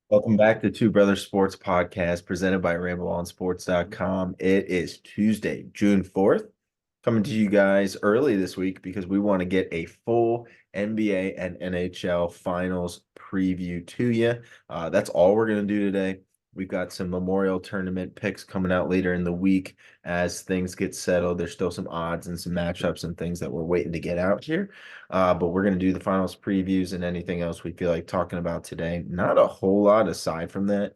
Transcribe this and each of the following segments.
Welcome back to Two Brothers Sports Podcast presented by RambleOnSports.com. It is Tuesday, June 4th, coming to you guys early this week because we want to get a full NBA and NHL Finals preview to you. That's all we're going to do today. We've got some Memorial Tournament picks coming out later in the week as things get settled. There's still some odds and some matchups and things that we're waiting to get out here. But we're going to do the finals previews and anything else we feel like talking about today. Not a whole lot aside from that.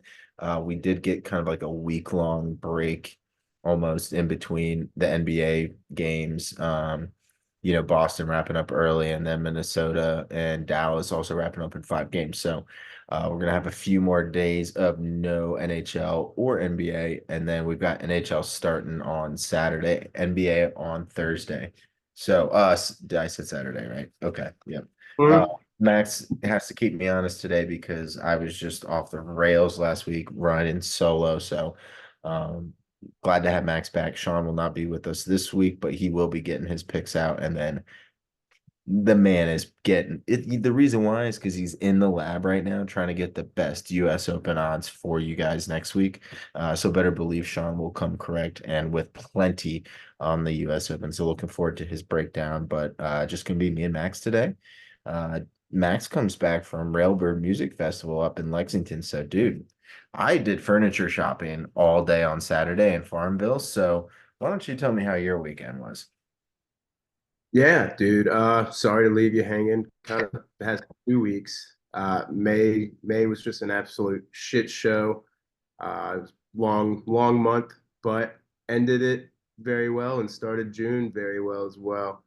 We did get kind of like a week-long break almost in between the NBA games. Boston wrapping up early and then Minnesota and Dallas also wrapping up in 5 games. So we're going to have a few more days of no NHL or NBA. And then we've got NHL starting on Saturday, NBA on Thursday. So I said Saturday, right? Okay. Yep. Uh, Mhm. Max has to keep me honest today because I was just off the rails last week riding solo. So um, glad to have Max back. Sean will not be with us this week, but he will be getting his picks out. And then the man is getting it. The reason why is because he's in the lab right now trying to get the best US Open odds for you guys next week. So better believe Sean will come correct and with plenty on the US Open. So looking forward to his breakdown. But just gonna be me and Max today. Uh, Max comes back from Railbird Music Festival up in Lexington. So, dude, I did furniture shopping all day on Saturday in Farmville. So, why don't you tell me how your weekend was? Yeah, dude. Sorry to leave you hanging. Kind of has 2 weeks. May was just an absolute shit show. It was long month, but ended it very well and started June very well as well.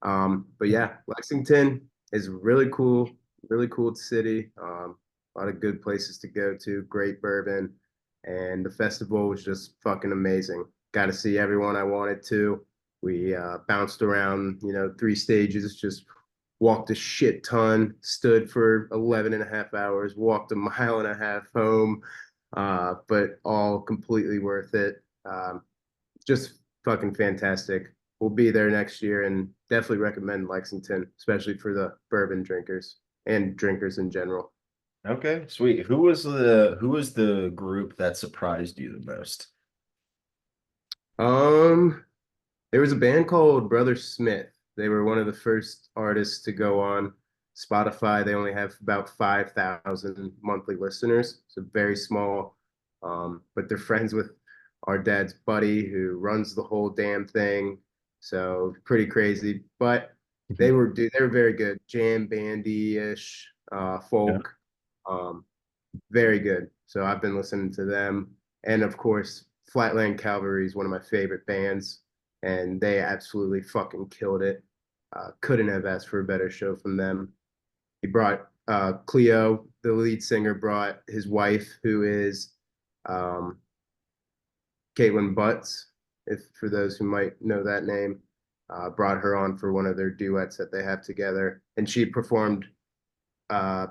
But yeah, Lexington is really cool city. A lot of good places to go to, great bourbon, and the festival was just fucking amazing. Got to see everyone I wanted to. We bounced around, 3 stages, just walked a shit ton, stood for 11 and a half hours, walked a mile and a half home, but all completely worth it. Just fucking fantastic. We'll be there next year and definitely recommend Lexington, especially for the bourbon drinkers and drinkers in general. Okay, sweet. Who was the group that surprised you the most? Um, there was a band called Brother Smith. They were one of the first artists to go on Spotify. They only have about 5,000 monthly listeners, so very small. But they're friends with our dad's buddy who runs the whole damn thing. So pretty crazy. But Mhm. they were very good. Jam bandy-ish, Yeah. folk. Um, very good. So I've been listening to them. And of course, Flatland Cavalry is one of my favorite bands, and they absolutely fucking killed it. Couldn't have asked for a better show from them. He brought Cleo, the lead singer, brought his wife, who is um, Caitlin Butts, if for those who might know that name, brought her on for one of their duets that they have together, and she performed uh,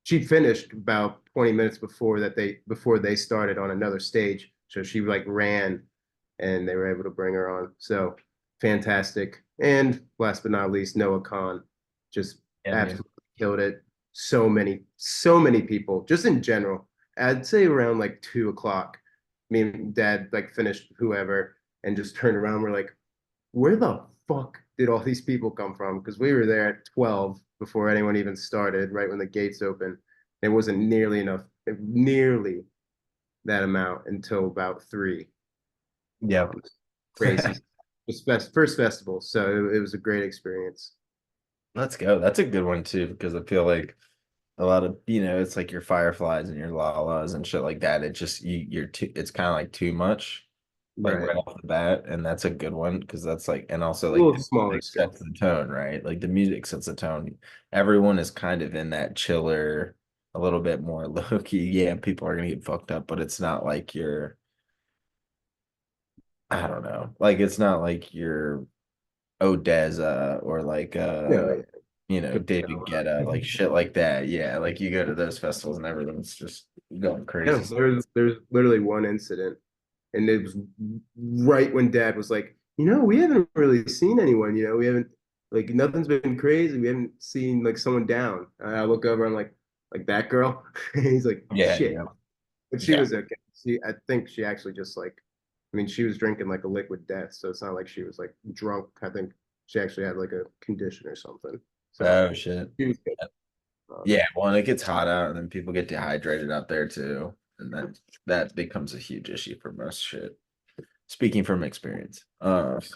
she finished about 20 minutes before they started on another stage. So she like ran and they were able to bring her on. So fantastic. And last but not least, Noah Khan just Yeah, man. absolutely killed it. So many people, just in general. I'd say around like 2 o'clock. Me and dad like finished whoever and just turned around. We're like, where the fuck did all these people come from? Because we were there at 12 before anyone even started, right when the gates opened. It wasn't nearly that amount until about 3. Yeah. Um, Crazy. First festival, so it was a great experience. Let's go. That's a good one too, because I feel like a lot of, it's like your Fireflies and your Lalas and shit like that. It just you're too it's kind of like too much, like Right. right off the bat. And that's a good one because that's like and also A like little the smaller music scale. sets the tone, right? Like the music sets the tone. Everyone is kind of in that chiller, a little bit more low key. Yeah, people are gonna get fucked up, but it's not like you're I don't know. Like it's not like you're Odessa or like No, yeah. David Guetta, like shit like that. Yeah, like you go to those festivals and everyone's just going Yeah, crazy. there's literally one incident, and it was right when Dad was like, we haven't really seen anyone. We haven't like nothing's been crazy. We haven't seen like someone down. I look over, I'm like, like that girl. He's like, Yeah, shit. yeah, But she yeah. was okay. I think she actually just like, I mean, she was drinking like a liquid death, so it's not like she was like drunk. I think she actually had like a condition or something. So Oh shit. she was good. Yeah, well, and it gets hot out, and then people get dehydrated out there too, and that becomes a huge issue for most shit. Speaking from experience. But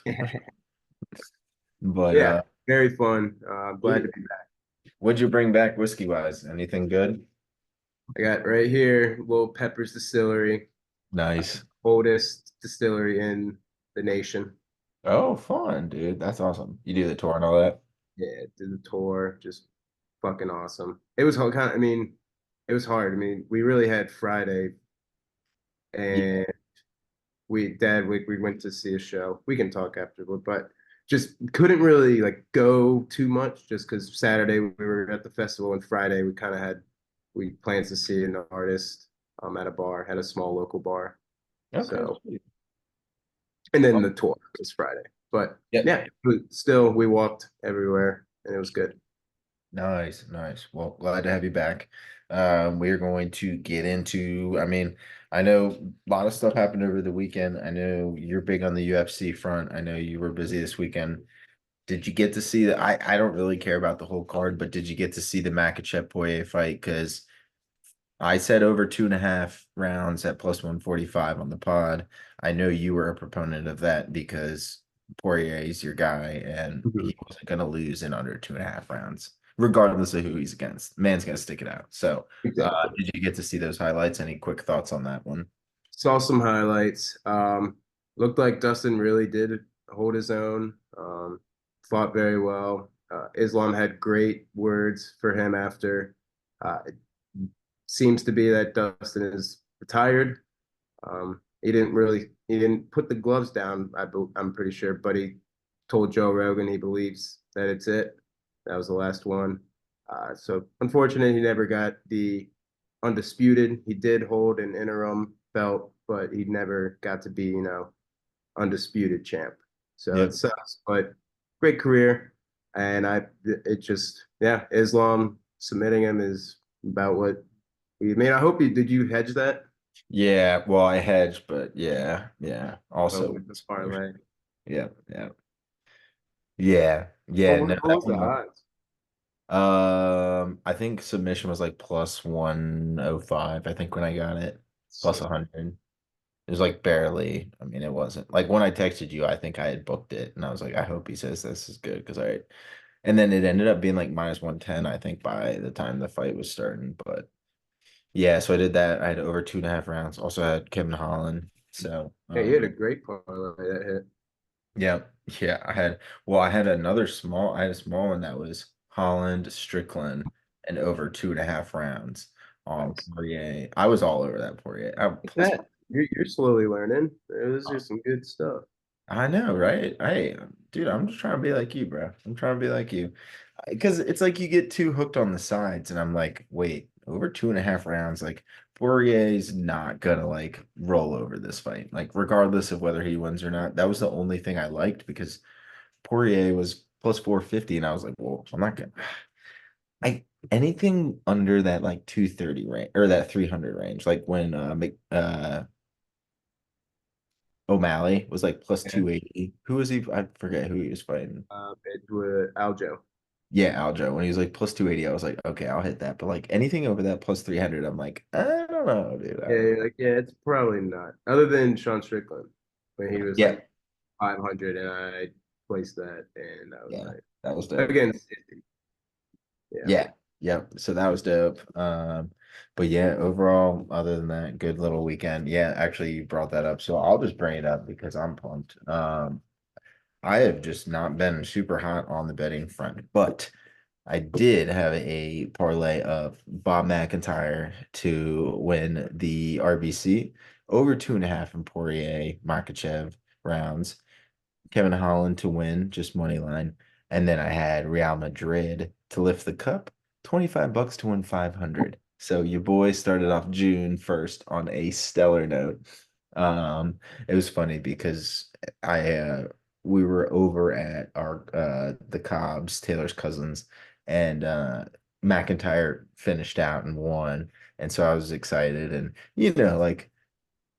Yeah, very fun. Glad to be back. what'd you bring back whiskey wise? Anything good? I got right here, Little Peppers Distillery, Nice. oldest distillery in the nation. Oh, fun, dude. That's awesome. You do the tour and all that. Yeah, did the tour, just fucking awesome. It was kind of, I mean, it was hard. I mean, we really had Friday, Yeah. and we went to see a show. We can talk afterward, but just couldn't really like go too much just because Saturday we were at the festival and Friday we planned to see an artist at a bar, at a small local bar. Okay. So Sweet. and then Well, the tour was Friday. But yeah. yeah, but still we walked everywhere and it was good. Nice, nice. Well, glad to have you back. We're going to get into, I mean, I know a lot of stuff happened over the weekend. I know you're big on the UFC front. I know you were busy this weekend. Did you get to see the, I don't really care about the whole card, but did you get to see the Makachev Poirier fight? Because I said over 2.5 rounds at plus 145 on the pod. I know you were a proponent of that because Poirier is your guy and Mhm. he wasn't going to lose in under 2.5 rounds, regardless of who he's against. Man's going to stick it out. So, Exactly. did you get to see those highlights? Any quick thoughts on that one? Saw some highlights. Looked like Dustin really did hold his own. Fought very well. Islam had great words for him after. It seems to be that Dustin is retired. He didn't put the gloves down. I'm pretty sure, but he told Joe Rogan he believes that it's it. That was the last one. So unfortunately, he never got the undisputed. He did hold an interim belt, but he never got to be, undisputed champ. So it Yep. sucks, but great career. And it just, yeah, Islam submitting him is about what we made. I hope did you hedge that? Yeah, well, I hedged, but yeah, yeah. Oh, Also, with the parlay. yeah, yeah, yeah, Well, yeah. No, what that was the one. odds? I think submission was like plus 105. I think when I got it, plus Sick. 100. It was like barely. I mean, it wasn't like when I texted you, I think I had booked it and I was like, I hope he says this is good because I, and then it ended up being like minus 110, I think, by the time the fight was starting. But yeah, so I did that. I had over 2.5 rounds. Also had Kevin Holland. So, Yeah, you had a great parlay that hit. yeah, yeah, I had another small, I had a small one that was Holland, Strickland, and over 2.5 rounds on Nice. Poirier. I was all over that Poirier. Like Plus, that. You're slowly learning. Those are some good stuff. I know, right? Dude, I'm just trying to be like you, bro. I'm trying to be like you. Because it's like you get too hooked on the sides, and I'm like, wait, over 2.5 rounds, like Poirier's not gonna like roll over this fight, like regardless of whether he wins or not. That was the only thing I liked because Poirier was plus 450, and I was like, well, I'm not gonna. I anything under that like 230 range or that 300 range, like when O'Malley was like plus Yeah. 280. Who was he? I forget who he was fighting. It's with Aljo. Yeah, Aljo. When he was like plus 280, I was like, okay, I'll hit that. But like anything over that plus 300, I'm like, I don't know, dude. I Yeah, don't know. you're like, yeah, it's probably not. Other than Sean Strickland, when he was Yeah, like 500 and I placed that and that was yeah, nice. that was dope. Against, yeah. Yeah, yeah. So that was dope. But yeah, overall, other than that, good little weekend. Yeah, actually, you brought that up, so I'll just bring it up because I'm pumped. I have just not been super hot on the betting front, but I did have a parlay of Bob McIntyre to win the RBC over 2.5 in Poirier, Makachev rounds. Kevin Holland to win, just money line. And then I had Real Madrid to lift the cup, $25 to win 500. So your boy started off June 1st on a stellar note. It was funny because I we were over at our the Cobbs, Taylor's cousins, and McIntyre finished out and won. And so I was excited. And, like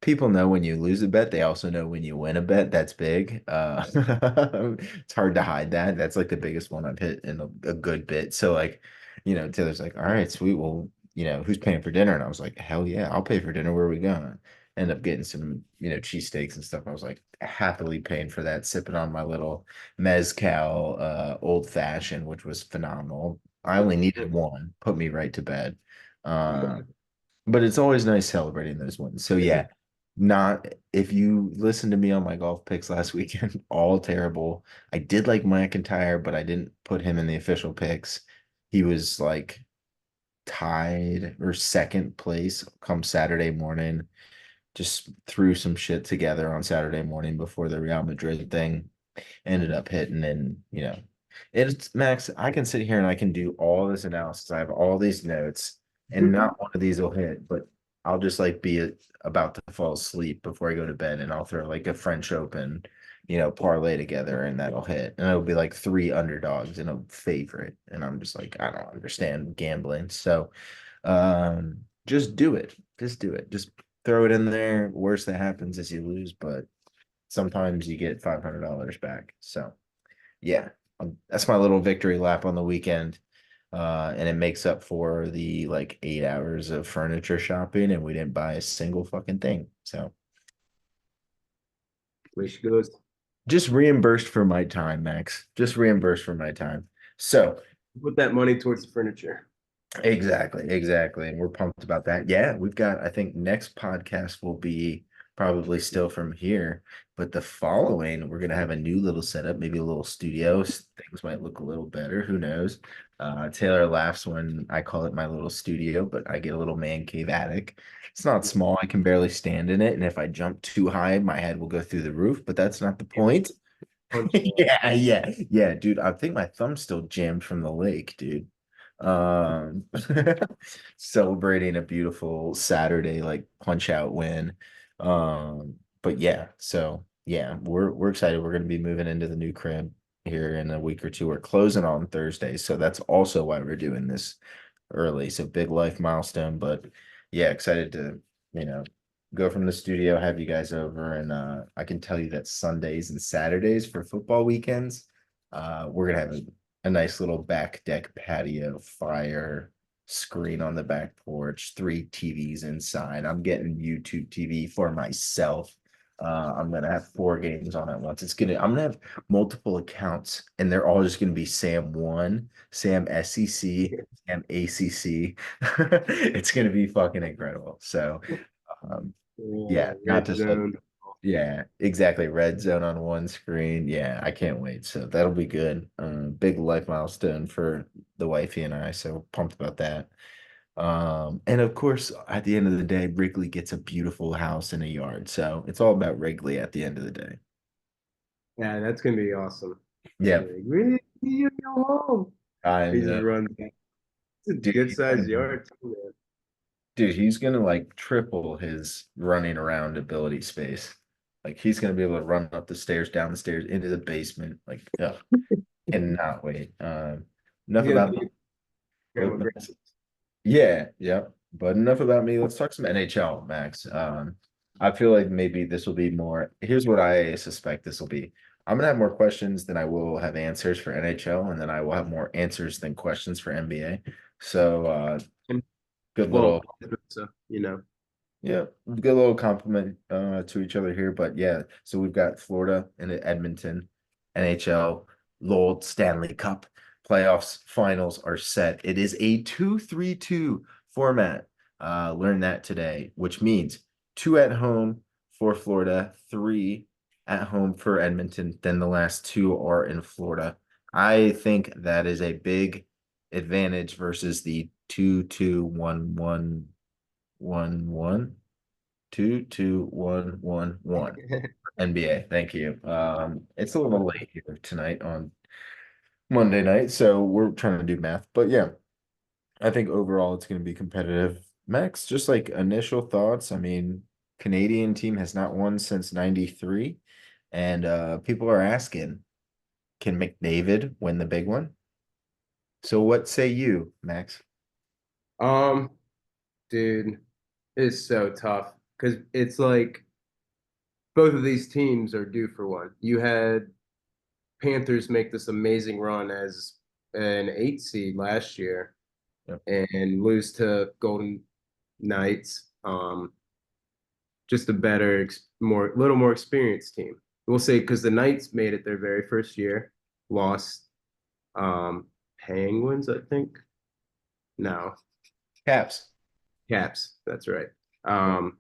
people know when you lose a bet, they also know when you win a bet. That's big. It's hard to hide that. That's like the biggest one I've hit in a good bit. So, like, Taylor's like, all right, sweet. Well, who's paying for dinner? And I was like, hell yeah, I'll pay for dinner. Where are we going? End up getting some, cheesesteaks and stuff. I was like happily paying for that, sipping on my little mezcal old fashioned, which was phenomenal. I only needed one, put me right to bed. Uh, but it's always nice celebrating those wins. So yeah, not if you listen to me on my golf picks last weekend, all terrible. I did like McIntyre, but I didn't put him in the official picks. He was like tied or second place come Saturday morning. Just threw some shit together on Saturday morning before the Real Madrid thing ended up hitting. And it's Max, I can sit here and I can do all this analysis. I have all these notes and not one of these will hit, but I'll just like be about to fall asleep before I go to bed and I'll throw like a French Open, parlay together and that'll hit. And it'll be like three underdogs and a favorite. And I'm just like, I don't understand gambling. So just do it. Just do it. Just throw it in there. Worst that happens is you lose, but sometimes you get $500 back. So yeah, that's my little victory lap on the weekend. And it makes up for the like 8 hours of furniture shopping, and we didn't buy a single fucking thing. So Way she goes. just reimbursed for my time, Max. Just reimbursed for my time. So Put that money towards the furniture. exactly, exactly. And we're pumped about that. Yeah, we've got, I think next podcast will be probably still from here, but the following, we're gonna have a new little setup, maybe a little studio. Things might look a little better. Who knows? Taylor laughs when I call it my little studio, but I get a little man cave attic. It's not small. I can barely stand in it. And if I jump too high, my head will go through the roof, but that's not the point. Punch. Yeah, yeah, yeah, dude. I think my thumb's still jammed from the lake, dude. Um, celebrating a beautiful Saturday like punch out win. But yeah, so yeah, we're excited. We're gonna be moving into the new crib here in a week or two. We're closing on Thursday, so that's also why we're doing this early. So big life milestone, but yeah, excited to, you know, go from the studio, have you guys over, and I can tell you that Sundays and Saturdays for football weekends, we're gonna have a nice little back deck patio, fire, screen on the back porch, three TVs inside. I'm getting YouTube TV for myself. I'm gonna have four games on at once. I'm gonna have multiple accounts, and they're all just gonna be Sam One, Sam SEC, Sam ACC. It's gonna be fucking incredible. So, um, yeah, not Red just like zone. yeah, exactly. Red zone on one screen. Yeah, I can't wait. So that'll be good. Big life milestone for the wifey and I. So pumped about that. And of course, at the end of the day, Wrigley gets a beautiful house and a yard. So it's all about Wrigley at the end of the day. Yeah, that's gonna be awesome. Yeah, Like, really, you go home. I He just know. runs. It's a Dude, good sized yard too, man. he's gonna like triple his running around ability space. Like he's gonna be able to run up the stairs, down the stairs, into the basement. Like, yeah, cannot wait. Enough He's gonna about be aggressive. yeah, yeah. But enough about me. Let's talk some NHL, Max. I feel like maybe this will be more. Here's what I suspect this will be. I'm gonna have more questions than I will have answers for NHL, and then I will have more answers than questions for NBA. So good Well, little so, you know, yeah, good little compliment to each other here. But yeah, so we've got Florida and Edmonton, NHL, Lowell Stanley Cup playoffs finals are set. It is a 2-3-2 format. Learned that today, which means two at home for Florida, three at home for Edmonton. Then the last two are in Florida. I think that is a big advantage versus the 2-2-1-1-1-1. 2-2-1-1-1 NBA. Thank you. It's a little late here tonight on Monday night, so we're trying to do math. But yeah, I think overall it's going to be competitive. Max, just like initial thoughts. I mean, Canadian team has not won since '93, and people are asking, can McDavid win the big one? So what say you, Max? Um, dude, it's so tough because it's like both of these teams are due for one. You had Panthers make this amazing run as an 8 seed last year Yep. and lose to Golden Knights. Just a better, little more experienced team. We'll say because the Knights made it their very first year, lost um Penguins, I think. No, Caps. Caps. That's right. Yep. Um,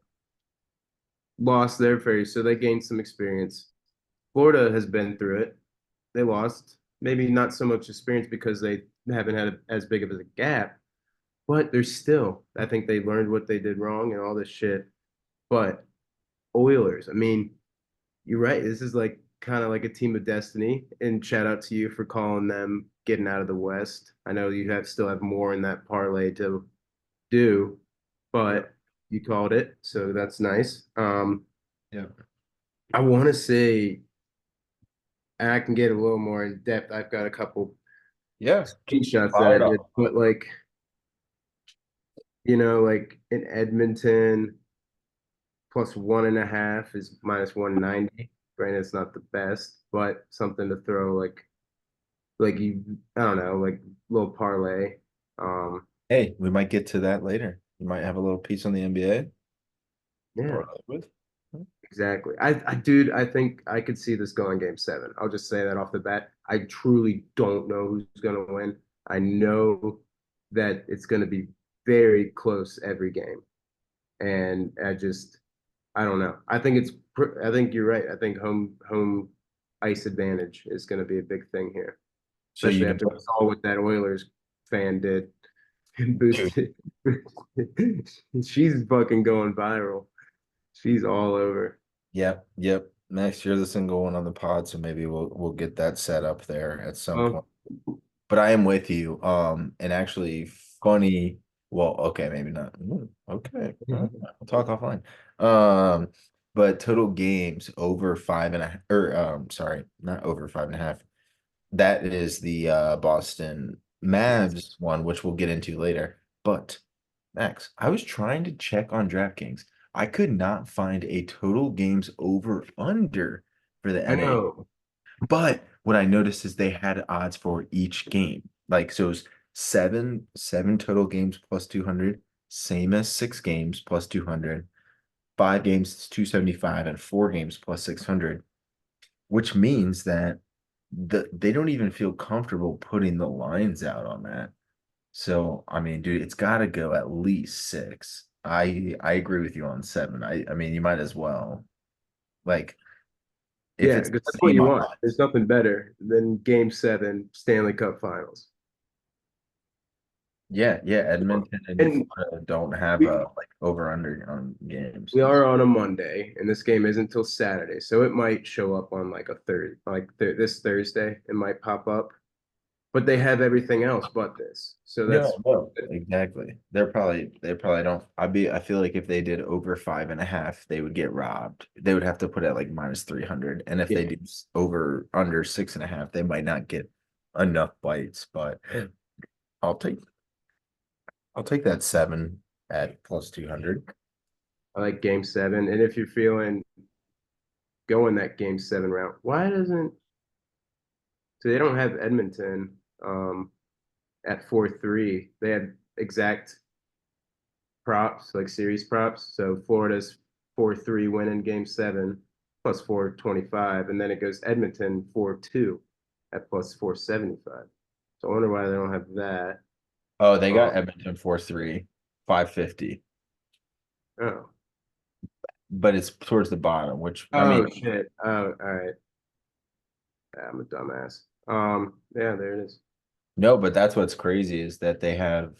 lost their first, so they gained some experience. Florida has been through it. They lost, maybe not so much experience because they haven't had as big of a gap, but they're still. I think they learned what they did wrong and all this shit. But Oilers, I mean, you're right. This is like kind of like a team of destiny. And shout out to you for calling them getting out of the West. I know you have still have more in that parlay to do, Yep. but you called it, so that's nice. Yep. I want to say, and I can get a little more in depth. I've got a couple Yeah. screenshots that I Fired did, off. but like like in Edmonton, plus 1.5 is minus 190. Granted, it's not the best, but something to throw I don't know, like little parlay. Um, Hey, we might get to that later. You might have a little piece on the NBA. yeah, Parlay with. exactly. Dude, I think I could see this going game 7. I'll just say that off the bat. I truly don't know who's gonna win. I know that it's gonna be very close every game, and I don't know. I think you're right. I think home ice advantage is going to be a big thing here, So you especially after we don't, saw what that Oilers fan did and dude. boosted. She's fucking going viral. She's all over. Yep, yep. Max, you're the single one on the pod, so maybe we'll get that set up there at some Um, point. But I am with you. And actually funny. Well, okay, maybe not. Okay. All right, we'll talk offline. Um, but total games over 5.5, or sorry, not over 5.5. That is the Boston Mavs one, which we'll get into later. But Max, I was trying to check on DraftKings. I could not find a total games over under for the I NA. know. But what I noticed is they had odds for each game. Like so it was seven total games plus 200, same as 6 games plus 200, 5 games is 275, and 4 games plus 600, which means that they don't even feel comfortable putting the lines out on that. So I mean, dude, it's got to go at least 6. I agree with you on 7. I mean, you might as well. Like if Yeah, it's because the that's what same you want. There's odds. nothing better than game 7 Stanley Cup Finals. Yeah, yeah. Edmonton and And Florida don't have we a like over under on games. we are on a Monday, and this game isn't until Saturday, so it might show up on like a third, like this Thursday. It might pop up, but they have everything else but this. So that's No, no, exactly. They probably don't. I feel like if they did over 5.5, they would get robbed. They would have to put it like minus 300. And if they yeah. do over under 6.5, they might not get enough bites. But I'll take I'll take that 7 at plus 200. I like game 7, and if you're feeling going that game 7 route, why doesn't so they don't have Edmonton at 4-3? They have exact props, like series props. So Florida's 4-3 win in game 7 plus 425, and then it goes Edmonton 4-2 at plus 475. So I wonder why they don't have that. Oh, they got Um, Edmonton 4-3, 550. oh, But it's towards the bottom, which I mean, oh shit. Oh, all right. I'm a dumbass. Yeah, there it is. no, but that's what's crazy is that they have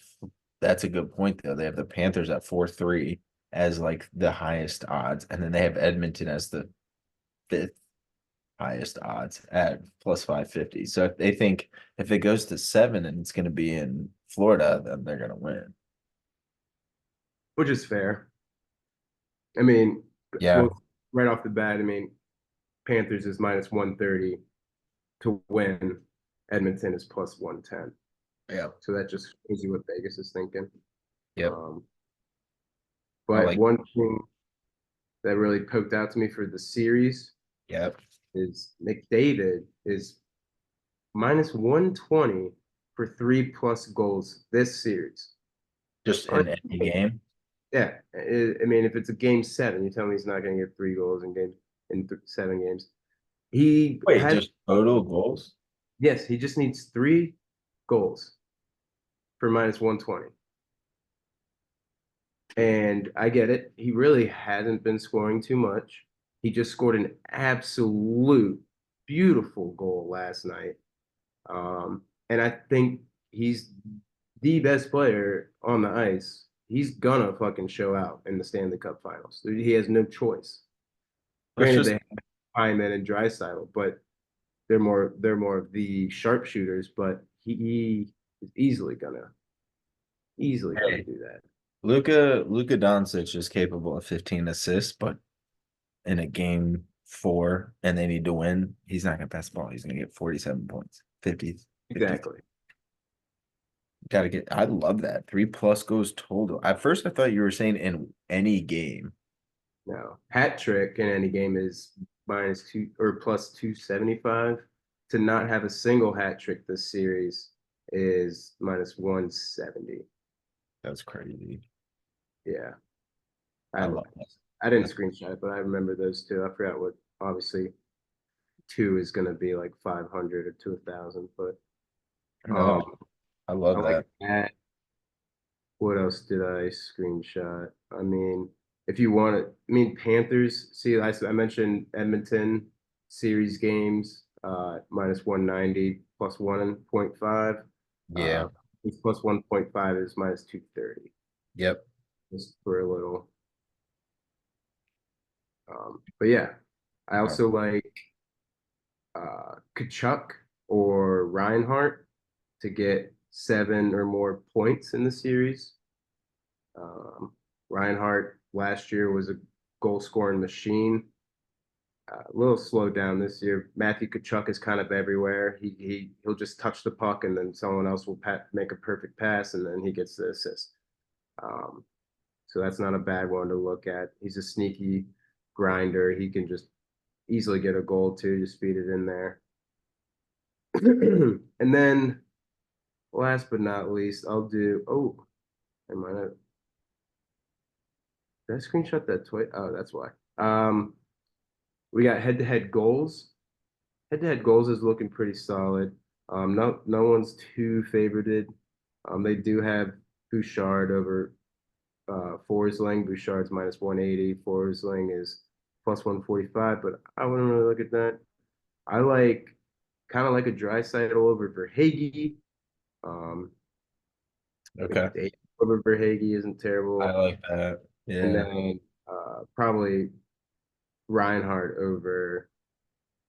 that's a good point though. They have the Panthers at 4-3 as like the highest odds, and then they have Edmonton as the fifth highest odds at plus 550. So if they think if it goes to 7 and it's gonna be in Florida, then they're gonna win. Which is fair. I mean, Yeah. well, right off the bat, I mean, Panthers is minus 130 to win. Edmonton is plus 110. Yeah. So that just shows you what Vegas is thinking. Yep. Um, I but like. one thing that really poked out to me for the series Yep. is McDavid is minus 120 for 3+ goals this series. That's Just in any game. yeah. I mean, if it's a game 7, you tell me he's not going to get 3 goals in 7 games. He Wait, has just total goals? yes, he just needs 3 goals for minus 120. And I get it. He really hasn't been scoring too much. He just scored an absolute beautiful goal last night. And I think he's the best player on the ice. He's gonna fucking show out in the Stanley Cup Finals. He has no choice. Let's Granted, just they have Hyman and Draisaitl, but they're more of the sharpshooters. But he is easily gonna hey, do that. Luka Doncic is capable of 15 assists, but in a game 4 and they need to win, he's not gonna pass the ball. He's gonna get 47 points. 50. Exactly. Gotta get I love that. 3+ goes total. At first I thought you were saying in any game. No, hat trick in any game is -2 or +275. To not have a single hat trick this series is -170. That's crazy. Yeah, I I love that. I didn't screenshot it, but I remember those two. I forgot what. Obviously, two is gonna be like 500 or to 1,000, but No, um, I I love like that. that. What else did I screenshot? I mean, if you want to, I mean, Panthers. See, I mentioned Edmonton series games, -190, +1.5. Yeah. Uh, +1.5 is -230, Yep. just for a little. But yeah, I Oh, also like Kachuk or Reinhardt to get 7 or more points in the series. Reinhardt last year was a goal scoring machine. A little slowed down this year. Matthew Kachuk is kind of everywhere. He'll just touch the puck and then someone else will make a perfect pass and then he gets the assist. Um, so that's not a bad one to look at. He's a sneaky grinder. He can just easily get a goal too. Just feed it in there. And then last but not least, I'll do. Oh, I might have. Did I screenshot that twice? Oh, that's why. We got head-to-head goals. Head-to-head goals is looking pretty solid. No one's too favorited. They do have Bouchard over Forsling. Bouchard's -180. Forsling is +145, but I wouldn't really look at that. I like kind of like a Draisaitl over Verhaeghe. Um, okay. McDavid over Verhaeghe isn't I terrible. like that. And Yeah. then probably Reinhardt over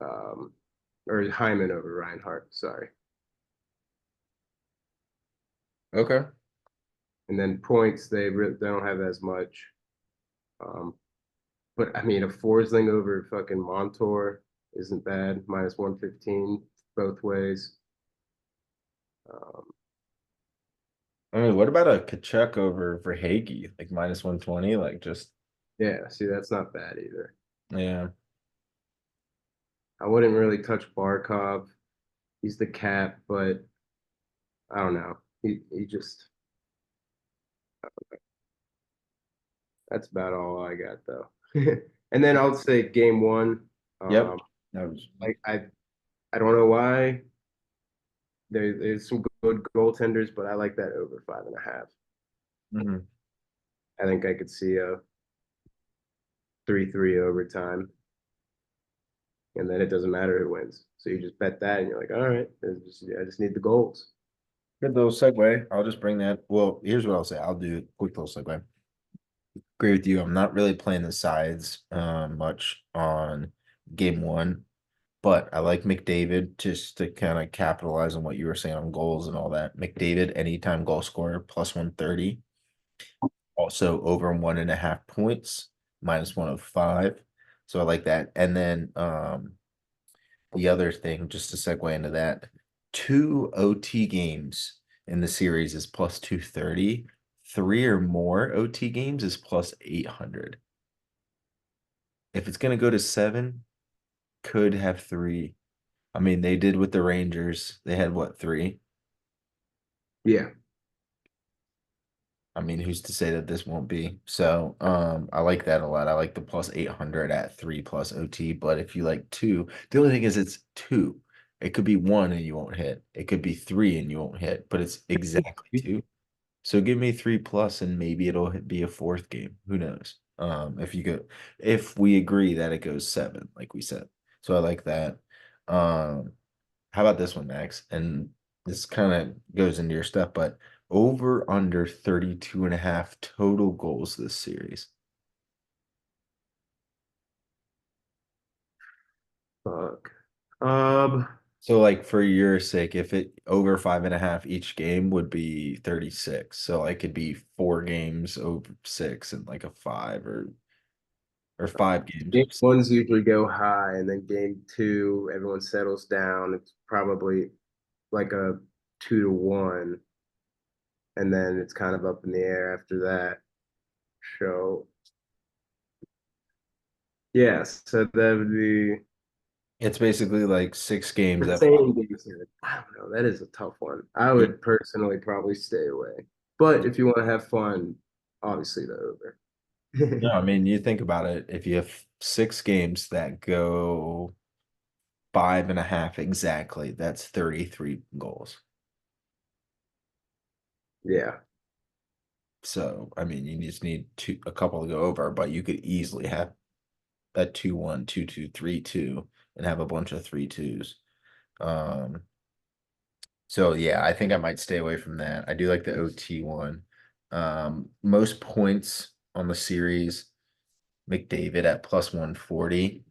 um, or Hyman over Reinhardt. Sorry. Okay. And then points they don't have as much. Um, but I mean, a Forsling over fucking Montour isn't bad. -115 both ways. Um, I mean, what about a Kachuk over Verhaeghe? Like -120? Like just yeah, see, that's not bad either. yeah. I wouldn't really touch Barkov. He's the cap, but I don't know. He just that's about all I got though. And then I'll say game 1. Yep. Um, That was I don't know why. There's some good goaltenders, but I like that over 5.5. mhm. I think I could see a 3-3 overtime, and then it doesn't matter who wins. So you just bet that, and you're like, all right, I just need the goals. Good little segue. I'll just bring that. Well, here's what I'll say. I'll do a quick little segue. Agree with you. I'm not really playing the sides much on game 1, but I like McDavid just to kind of capitalize on what you were saying on goals and all that. McDavid, anytime goal scorer, +130. Also over 1.5 points, -105. So I like that. And then the other thing, just to segue into that, 2 OT games in the series is plus 230. Three or more OT games is plus 800. If it's going to go to seven, could have three. I mean, they did with the Rangers. They had what, three? Yeah. I mean, who's to say that this won't be? So, I like that a lot. I like the plus 800 at three plus OT. But if you like two, the only thing is it's two. It could be one and you won't hit. It could be three and you won't hit, but it's exactly two. So give me three plus and maybe it'll be a fourth game. Who knows? If we agree that it goes seven, like we said. So I like that. How about this one, Max? And this kind of goes into your stuff, but over under 32 and a half total goals this series. Fuck. Um, So like for your sake, if it over 5.5 each game would be 36. So like it'd be four games over six and like a five or five games Game of six. ones usually go high, and then game two, everyone settles down. It's probably like a 2-1, and then it's kind of up in the air after that. So yes, so that would be It's basically like six games the at five. same game seven. I don't know. That is a tough one. I would personally probably stay away. But if you want to have fun, obviously the over. No, I mean, you think about it. If you have six games that go 5.5 exactly, that's 33 goals. Yeah. So, I mean, you just need a couple to go over, but you could easily have a 2-1, 2-2, 3-2, and have a bunch of 3-2s. Um, so yeah, I think I might stay away from that. I do like the OT one. Most points on the series, McDavid at plus 140.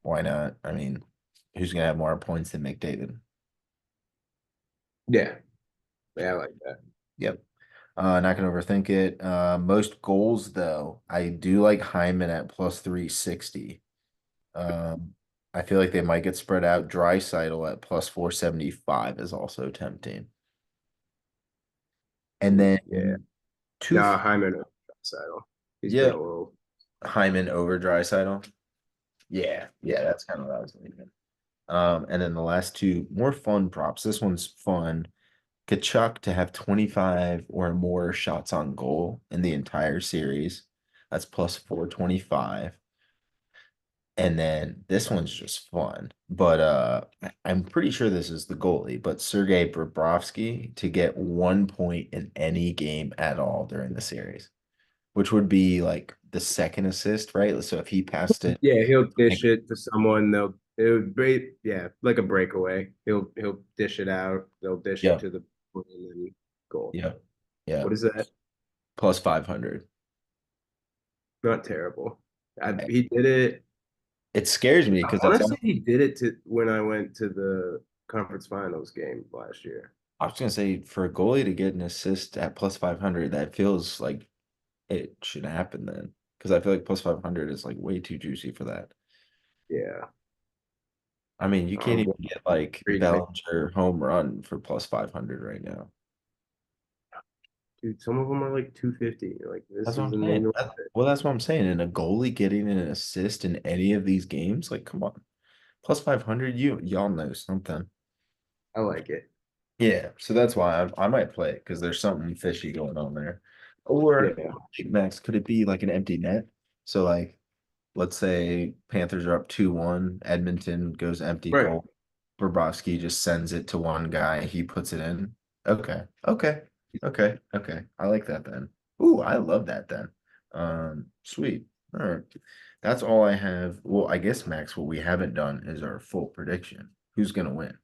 Why not? I mean, who's gonna have more points than McDavid? Yeah. Yeah, I like that. Yep. Not gonna overthink it. Most goals though, I do like Hyman at plus 360. Um, I feel like they might get spread out. Drysaitel at plus 475 is also tempting. And Ooh, yeah. then two, No, Hyman Saddle. He's been yeah, a little. Hyman over Drysaitel. Yeah, that's kind of what I was thinking. And then the last two more fun props. This one's fun. Kachuk to have 25 or more shots on goal in the entire series. That's plus 425. And then this one's just fun. But I'm pretty sure this is the goalie, but Sergei Bobrovsky to get 1 point in any game at all during the series, which would be like the second assist, right? So if he passed it, Yeah, he'll dish like, it to someone. They'll it would break. Yeah, like a breakaway. He'll dish it out. They'll dish it yeah, to the point and then goal. yeah, yeah, What is that? plus 500. Not terrible. He did it. It scares me I because want to say he did it to when I went to the conference finals game last year. I was gonna say for a goalie to get an assist at plus 500, that feels like it should happen then. Because I feel like plus 500 is like way too juicy for that. Yeah. I mean, you can't even What get like freak, Bellinger home run for plus 500 right now. dude. Some of them are like 250. Like That's this what is I'm an saying. annual. Well, that's what I'm saying. And a goalie getting an assist in any of these games, like, come on. Plus 500, y'all know something. I like it. Yeah, so that's why I might play it because there's something fishy going on there. Or Yeah. Max, could it be like an empty net? So like let's say Panthers are up 2-1, Edmonton goes empty Right. goal. Bobrovsky just sends it to one guy, he puts it in. Okay, okay. I like that then. Ooh, I love that then. Sweet. All right. That's all I have. Well, I guess Max, what we haven't done is our full prediction. Who's gonna win?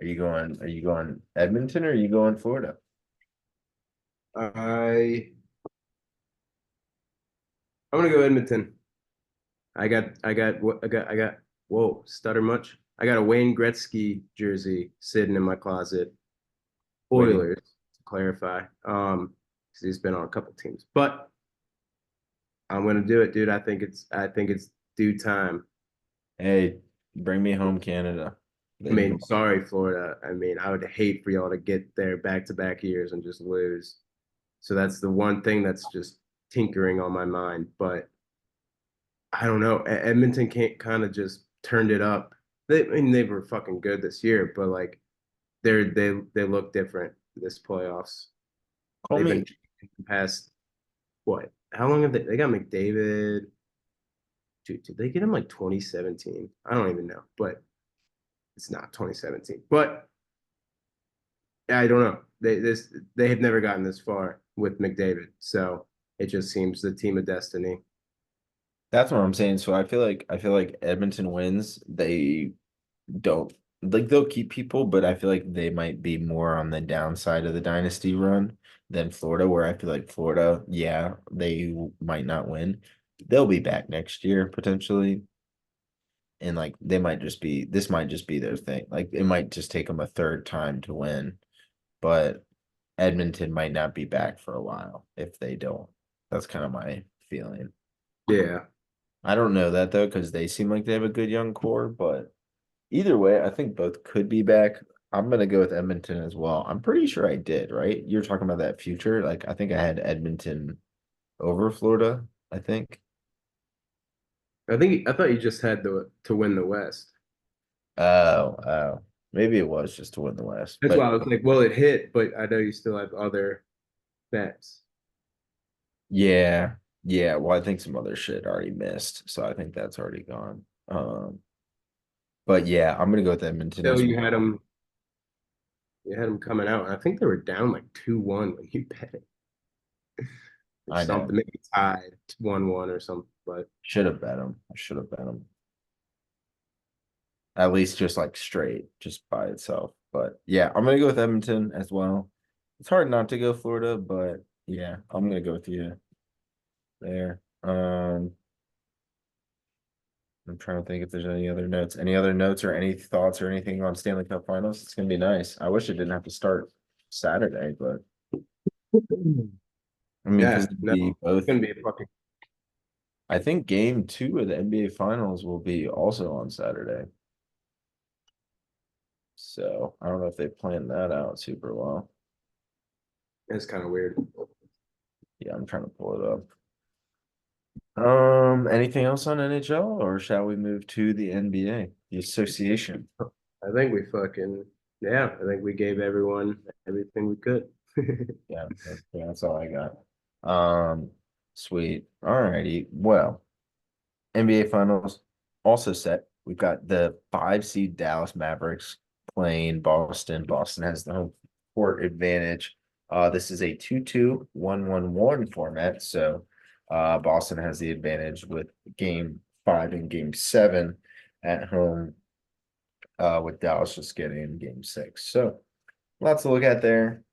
Are you going Edmonton or are you going Florida? I I'm gonna go Edmonton. I got whoa, stutter much. I got a Wayne Gretzky jersey sitting in my closet. Waiting. Oilers, to clarify. 'Cause he's been on a couple teams. But I'm gonna do it, dude. I think it's due time. Hey, bring me home, Canada. I mean, sorry, Florida. I mean, I would hate for y'all to get there back-to-back years and just lose. So that's the one thing that's just tinkering on my mind. But I don't know. Edmonton can't kind of just turned it up. I mean, they were fucking good this year, but like they look different this playoffs. Call They've been me. past what? How long have they got McDavid? Dude, did they get him like 2017? I don't even know, but it's not 2017. But I don't know. They have never gotten this far with McDavid, so it just seems the team of destiny. That's what I'm saying. So I feel like Edmonton wins. They don't like they'll keep people, but I feel like they might be more on the downside of the dynasty run than Florida, where I feel like Florida, yeah, they might not win. They'll be back next year potentially. And like they might just be this might just be their thing. Like it might just take them a third time to win, but Edmonton might not be back for a while if they don't. That's kind of my feeling. Yeah. I don't know that though, because they seem like they have a good young core, but either way, I think both could be back. I'm gonna go with Edmonton as well. I'm pretty sure I did, right? You're talking about that future. Like I think I had Edmonton over Florida, I think. I thought you just had to win the West. Oh. Maybe it was just to win the West. That's why But I was like, well, it hit, but I know you still have other bets. yeah, yeah. Well, I think some other shit already missed. So I think that's already gone. But yeah, I'm gonna go with Edmonton Still, as well. you had them coming out. I think they were down like 2-1 when you bet it or I know. something, maybe tied 1-1 or something. But Should have bet him. I should have bet him. At least just like straight, just by itself. But yeah, I'm gonna go with Edmonton as well. It's hard not to go Florida, but yeah, I'm gonna go with you there. I'm trying to think if there's any other notes. Any other notes or any thoughts or anything on Stanley Cup Finals? It's gonna be nice. I wish it didn't have to start Saturday, but I mean, because yeah, it'd no, be it's both. gonna be a fucking I think game two of the NBA Finals will be also on Saturday. So I don't know if they planned that out super well. it's kind of weird. Yeah, I'm trying to pull it up. Anything else on NHL or shall we move to the NBA, the association? I think we fucking yeah, I think we gave everyone everything we could. Yeah, that's all I got. Um, Sweet. All righty. Well, NBA Finals also set. We've got the 5 seed Dallas Mavericks playing Boston. Boston has the home court advantage. This is a 2-2-1-1-1 format. So Boston has the advantage with game 5 and game 7 at home, with Dallas just getting game 6. So lots to look at there.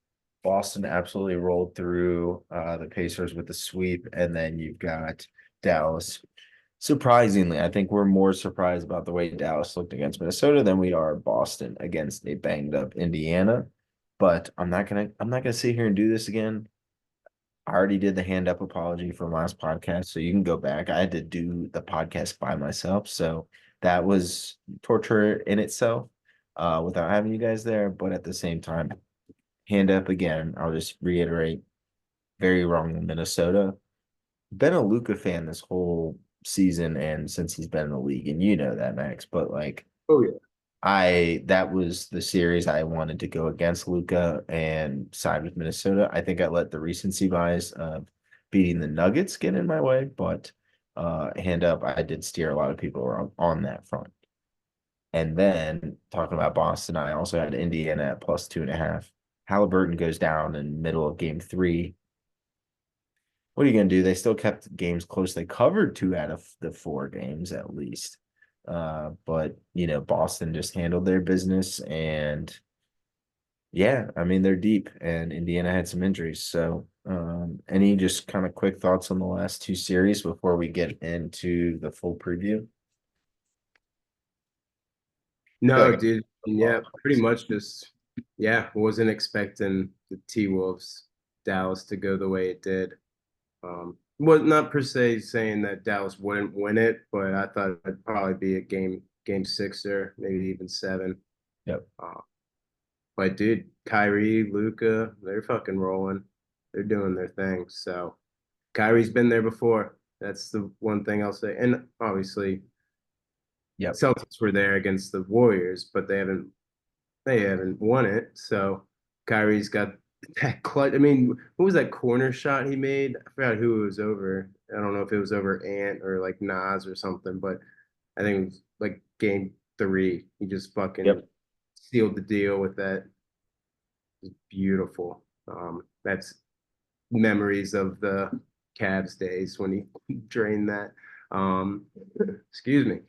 Boston absolutely rolled through the Pacers with the sweep, and then you've got Dallas. Surprisingly, I think we're more surprised about the way Dallas looked against Minnesota than we are Boston against a banged up Indiana. But I'm not gonna sit here and do this again. I already did the hand up apology from last podcast, so you can go back. I had to do the podcast by myself, so that was torture in itself, without having you guys there. But at the same time, hand up again. I'll just reiterate, very wrong in Minnesota. Been a Luca fan this whole season and since he's been in the league, and you know that, Max. But like Oh yeah. I that was the series I wanted to go against Luca and side with Minnesota. I think I let the recency bias of beating the Nuggets get in my way, but hand up, I did steer a lot of people on that front. And then talking about Boston, I also had Indiana at +2.5. Halliburton goes down in middle of game 3. What are you going to do? They still kept games close. They covered 2 out of the 4 games at least. But Boston just handled their business, and yeah, I mean they're deep, and Indiana had some injuries. So, any just kind of quick thoughts on the last 2 series before we get into the full preview? I feel No, like dude. Yeah, pretty much just yeah, wasn't expecting the T-Wolves Dallas to go the way it did. Was not per se saying that Dallas wouldn't win it, but I thought it'd probably be a game 6 or maybe even 7. Yep. Uh, but dude, Kyrie, Luca, they're fucking rolling. They're doing their thing. So Kyrie's been there before. That's the one thing I'll say. And obviously, Yep. Celtics were there against the Warriors, but they haven't won it. So Kyrie's got that clutch. I mean, what was that corner shot he made? I forgot who it was over. I don't know if it was over Ant or like Nas or something, but I think it was like game 3. He just fucking Yep. sealed the deal with that. It was beautiful. That's memories of the Cavs days when he drained that. Um, excuse me.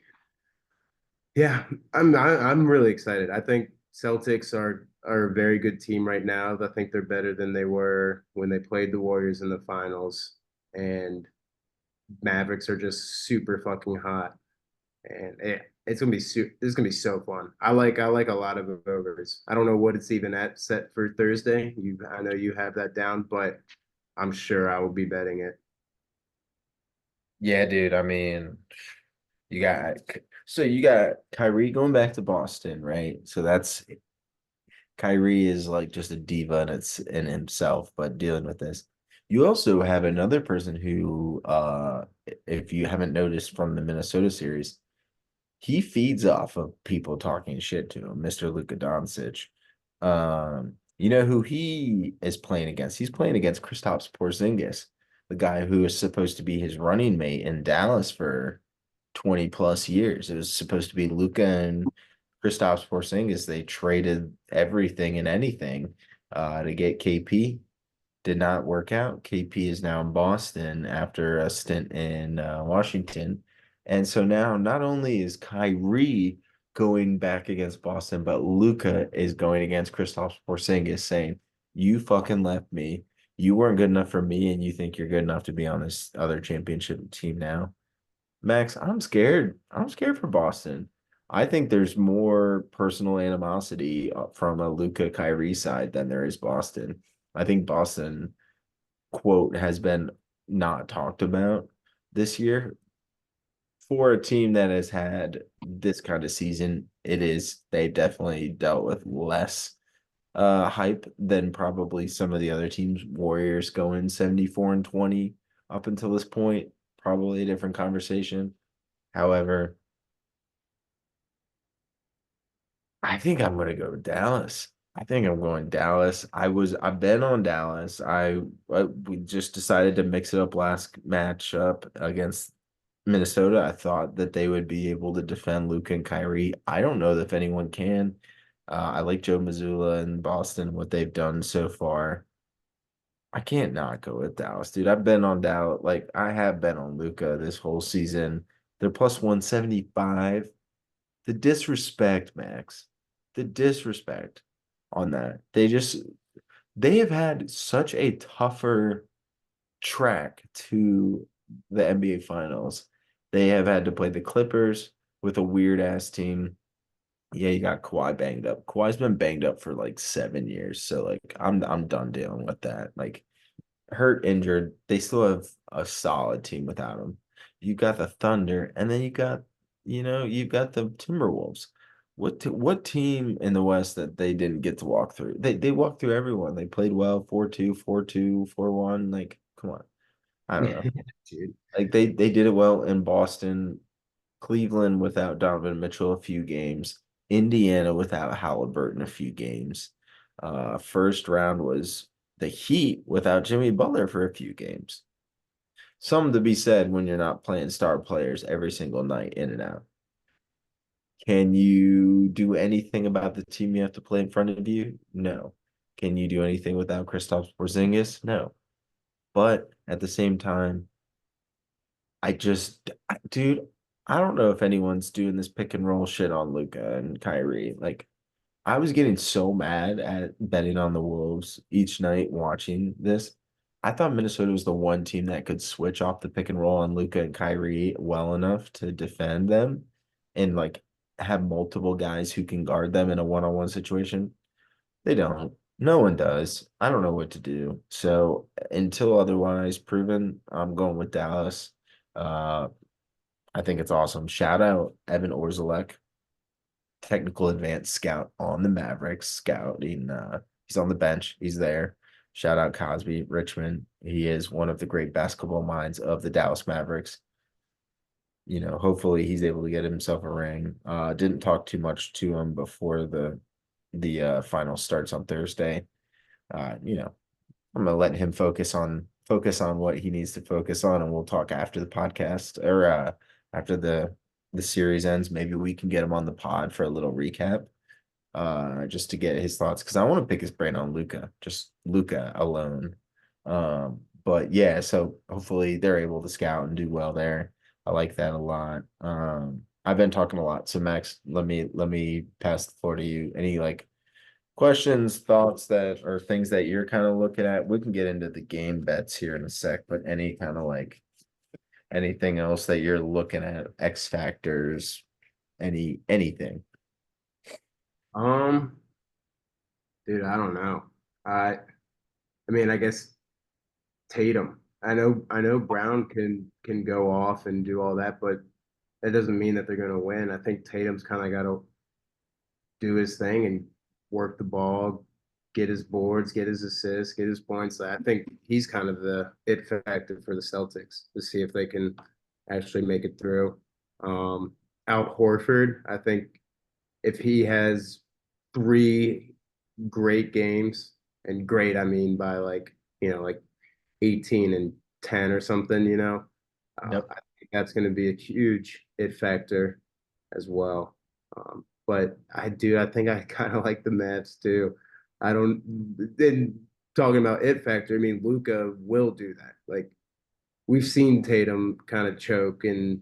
Yeah, I'm really excited. I think Celtics are a very good team right now. I think they're better than they were when they played the Warriors in the finals. And Mavericks are just super fucking hot. And it's gonna be this is gonna be so fun. I like a lot of overs. I don't know what it's even at set for Thursday. I know you have that down, but I'm sure I will be betting it. Yeah, dude. I mean, you got you got Kyrie going back to Boston, right? So that's Kyrie is like just a diva in himself, but dealing with this. You also have another person who, if you haven't noticed from the Minnesota series, he feeds off of people talking shit to him, Mr. Luka Doncic. You know who he is playing against? He's playing against Kristaps Porzingis, the guy who is supposed to be his running mate in Dallas for 20 plus years. It was supposed to be Luka and Kristaps Porzingis. They traded everything and anything to get KP. Did not work out. KP is now in Boston after a stint in Washington. And so now not only is Kyrie going back against Boston, but Luka is going against Kristaps Porzingis saying, "You fucking left me. You weren't good enough for me, and you think you're good enough to be on this other championship team now." Max, I'm scared. I'm scared for Boston. I think there's more personal animosity from a Luka Kyrie side than there is Boston. I think Boston, quote, has been not talked about this year. For a team that has had this kind of season, they've definitely dealt with less hype than probably some of the other teams. Warriors going 74-20 up until this point, probably a different conversation. However, I think I'm gonna go with Dallas. I think I'm going Dallas. I've been on Dallas. We just decided to mix it up last matchup against Minnesota. I thought that they would be able to defend Luka and Kyrie. I don't know if anyone can. I like Joe Mazzulla and Boston, what they've done so far. I can't not go with Dallas, dude. I've been on Dallas, like I have been on Luka this whole season. They're plus 175. The disrespect, Max. The disrespect on that. They have had such a tougher track to the NBA Finals. They have had to play the Clippers with a weird ass team. Yeah, you got Kawhi banged up. Kawhi's been banged up for like 7 years. So like I'm done dealing with that. Like hurt, injured, they still have a solid team without him. You got the Thunder, and then you've got the Timberwolves. What team in the West that they didn't get to walk through? They walked through everyone. They played well, 4-2, 4-2, 4-1. Like, come on. I don't know. Dude. Like they did it well in Boston, Cleveland without Donovan Mitchell a few games, Indiana without Halliburton a few games. First round was the Heat without Jimmy Butler for a few games. Something to be said when you're not playing star players every single night in and out. Can you do anything about the team you have to play in front of you? No. Can you do anything without Kristaps Porzingis? No. But at the same time, dude, I don't know if anyone's doing this pick and roll shit on Luca and Kyrie. Like, I was getting so mad at betting on the Wolves each night watching this. I thought Minnesota was the one team that could switch off the pick and roll on Luca and Kyrie well enough to defend them and like have multiple guys who can guard them in a one-on-one situation. They don't. No one does. I don't know what to do. So until otherwise proven, I'm going with Dallas. Uh, I think it's awesome. Shout out Evan Orzelek technical advanced scout on the Mavericks, scouting. He's on the bench. He's there. Shout out Cosby Richmond. He is one of the great basketball minds of the Dallas Mavericks. Hopefully he's able to get himself a ring. Didn't talk too much to him before the final starts on Thursday. You know, I'm gonna let him focus on what he needs to focus on, and we'll talk after the podcast or after the series ends. Maybe we can get him on the pod for a little recap, just to get his thoughts because I want to pick his brain on Luca, just Luca alone. But yeah, so hopefully they're able to scout and do well there. I like that a lot. I've been talking a lot, so Max, let me pass the floor to you. Any like questions, thoughts that or things that you're kind of looking at? We can get into the game bets here in a sec, but any kind of like anything else that you're looking at, X factors, anything. Um, dude, I don't know. I mean, I guess Tatum. I know Brown can go off and do all that, but that doesn't mean that they're going to win. I think Tatum's kind of got to do his thing and work the ball, get his boards, get his assists, get his points. I think he's kind of the it factor for the Celtics to see if they can actually make it through. Um, Out Horford, I think if he has three great games, and great I mean by like 18 and 10 or something, Yep. I think that's going to be a huge it factor as well. But I think I kind of like the Mavs too. I don't, then talking about it factor, I mean, Luca will do that. Like, we've seen Tatum kind of choke and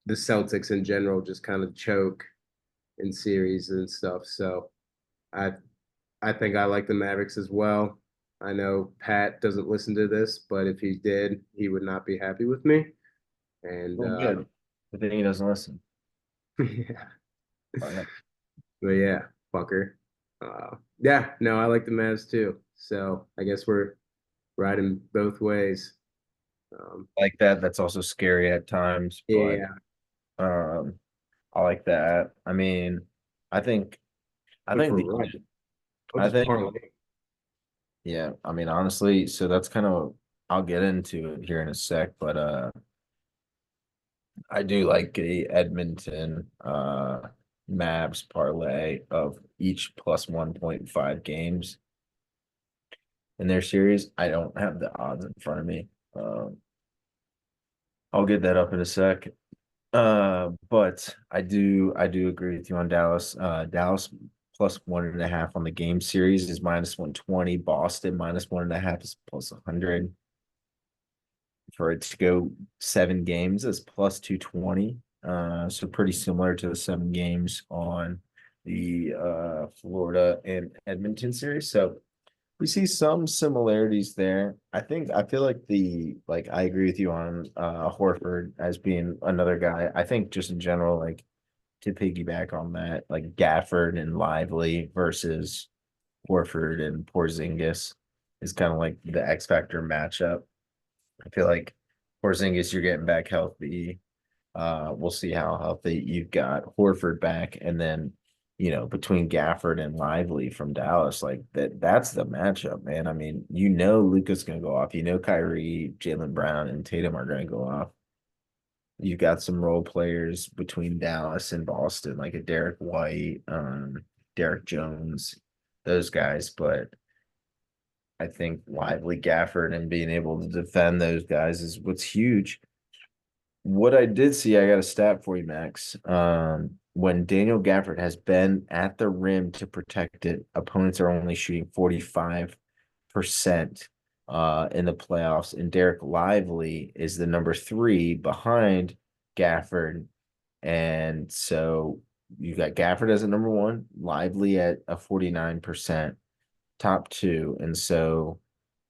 the Celtics in general just kind of choke in series and stuff. So I I think I like the Mavericks as well. I know Pat doesn't listen to this, but if he did, he would not be happy with me. And Well, good. I think he doesn't listen. yeah, Fine. but yeah, fucker. Yeah, no, I like the Mavs too. So I guess we're riding both ways. Like that. That's also scary at times, but Yeah, um, I like that. I mean, I think, I if think we're the, right, I'll I just think, parlay. yeah. I mean, honestly, so that's kind of. I'll get into it here in a sec, but I do like a Edmonton Mavs parlay of each plus 1.5 games in their series. I don't have the odds in front of me. I'll get that up in a sec. But I do agree with you on Dallas. Dallas plus 1.5 on the game series is minus 120. Boston minus 1.5 is plus 100. For it to go 7 games is plus 220. So pretty similar to the 7 games on the Florida and Edmonton series. So we see some similarities there. I feel like I agree with you on Horford as being another guy. I think just in general, like to piggyback on that, like Gafford and Lively versus Horford and Porzingis is kind of like the X Factor matchup. I feel like Porzingis, you're getting back healthy. We'll see how healthy you've got Horford back, and then between Gafford and Lively from Dallas, like that's the matchup, man. I mean, Luca's gonna go off. Kyrie, Jaylen Brown, and Tatum are gonna go off. You've got some role players between Dallas and Boston, like a Derek White, Derek Jones, those guys, but I think Lively Gafford and being able to defend those guys is what's huge. What I did see, I got a stat for you, Max. When Daniel Gafford has been at the rim to protect it, opponents are only shooting 45% in the playoffs, and Derek Lively is the number 3 behind Gafford. And so you got Gafford as a number 1, Lively at a 49% top 2. And so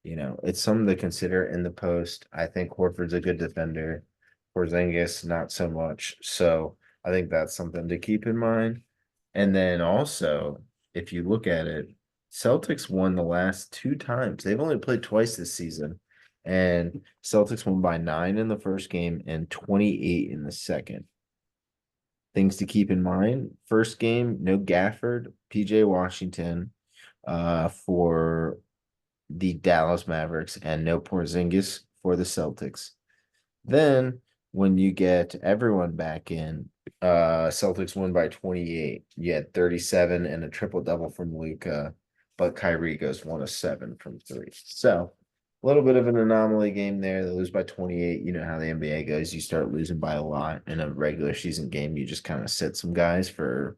it's something to consider in the post. I think Horford's a good defender. Porzingis, not so much. So I think that's something to keep in mind. And then also, if you look at it, Celtics won the last 2 times. They've only played twice this season. And Celtics won by 9 in the first game and 28 in the second. Things to keep in mind. First game, no Gafford, PJ Washington for the Dallas Mavericks, and no Porzingis for the Celtics. Then when you get everyone back in, Celtics won by 28. You had 37 and a triple double from Luca, but Kyrie goes 1 of 7 from three. So a little bit of an anomaly game there. They lose by 28. You know how the NBA goes. You start losing by a lot in a regular season game. You just kind of sit some guys for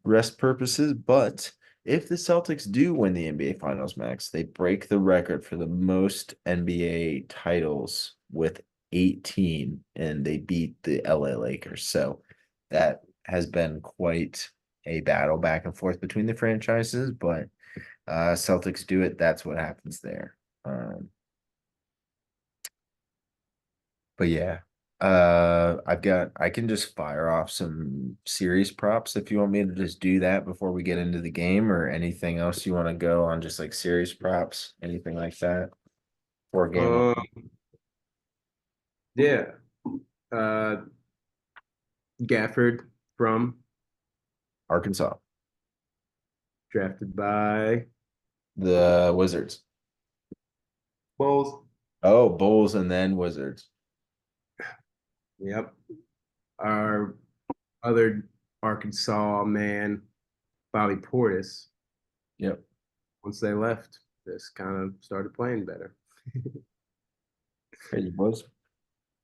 rest purposes. But if the Celtics do win the NBA Finals, Max, they break the record for the most NBA titles with 18, and they beat the LA Lakers. So that has been quite a battle back and forth between the franchises, but Celtics do it. That's what happens there. But yeah, I can just fire off some series props if you want me to just do that before we get into the game, or anything else you want to go on, just like series props, anything like that for game one. Um, yeah. Uh, Gafford from Arkansas, drafted by the Wizards. Bulls. Oh, Bulls and then Wizards. Yep. Our other Arkansas man, Bobby Portis, Yep. once they left, just kind of started playing better. Crazy boys.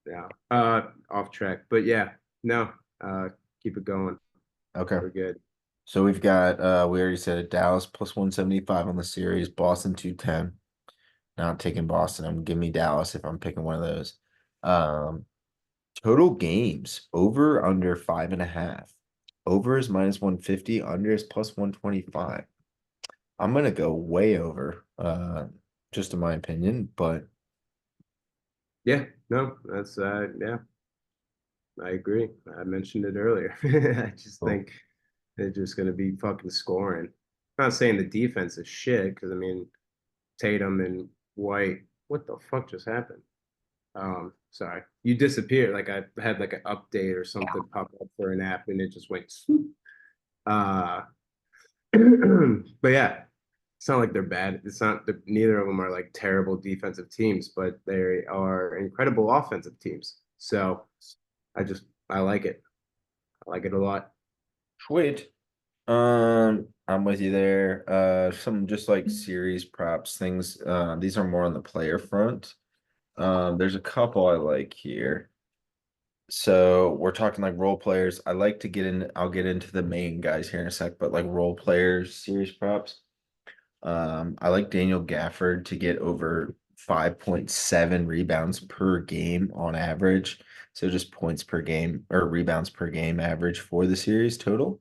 Yeah. Off track. But yeah, no. Keep it going. Okay. We're good. So we've got we already said it, Dallas plus 175 on the series, Boston 210. Not taking Boston. I'm giving me Dallas if I'm picking one of those. Um, Total games over under 5.5. Over is minus 150, under is plus 125. I'm gonna go way over, just in my opinion, but Yeah, no, that's yeah, I agree. I mentioned it earlier. I just cool. think they're just gonna be fucking scoring. I'm not saying the defense is shit, because I mean Tatum and White, what the fuck just happened? Sorry. You disappeared. Like I had like an update or something pop up for an app and it just went swoop. Uh but yeah, it's not like they're bad. It's not neither of them are like terrible defensive teams, but they are incredible offensive teams. So I like it. I like it a lot. Sweet. I'm with you there. Some just like series props things. These are more on the player front. There's a couple I like here. So we're talking like role players. I like to get in, I'll get into the main guys here in a sec, but like role players, series props. I like Daniel Gafford to get over 5.7 rebounds per game on average. So just points per game or rebounds per game average for the series total.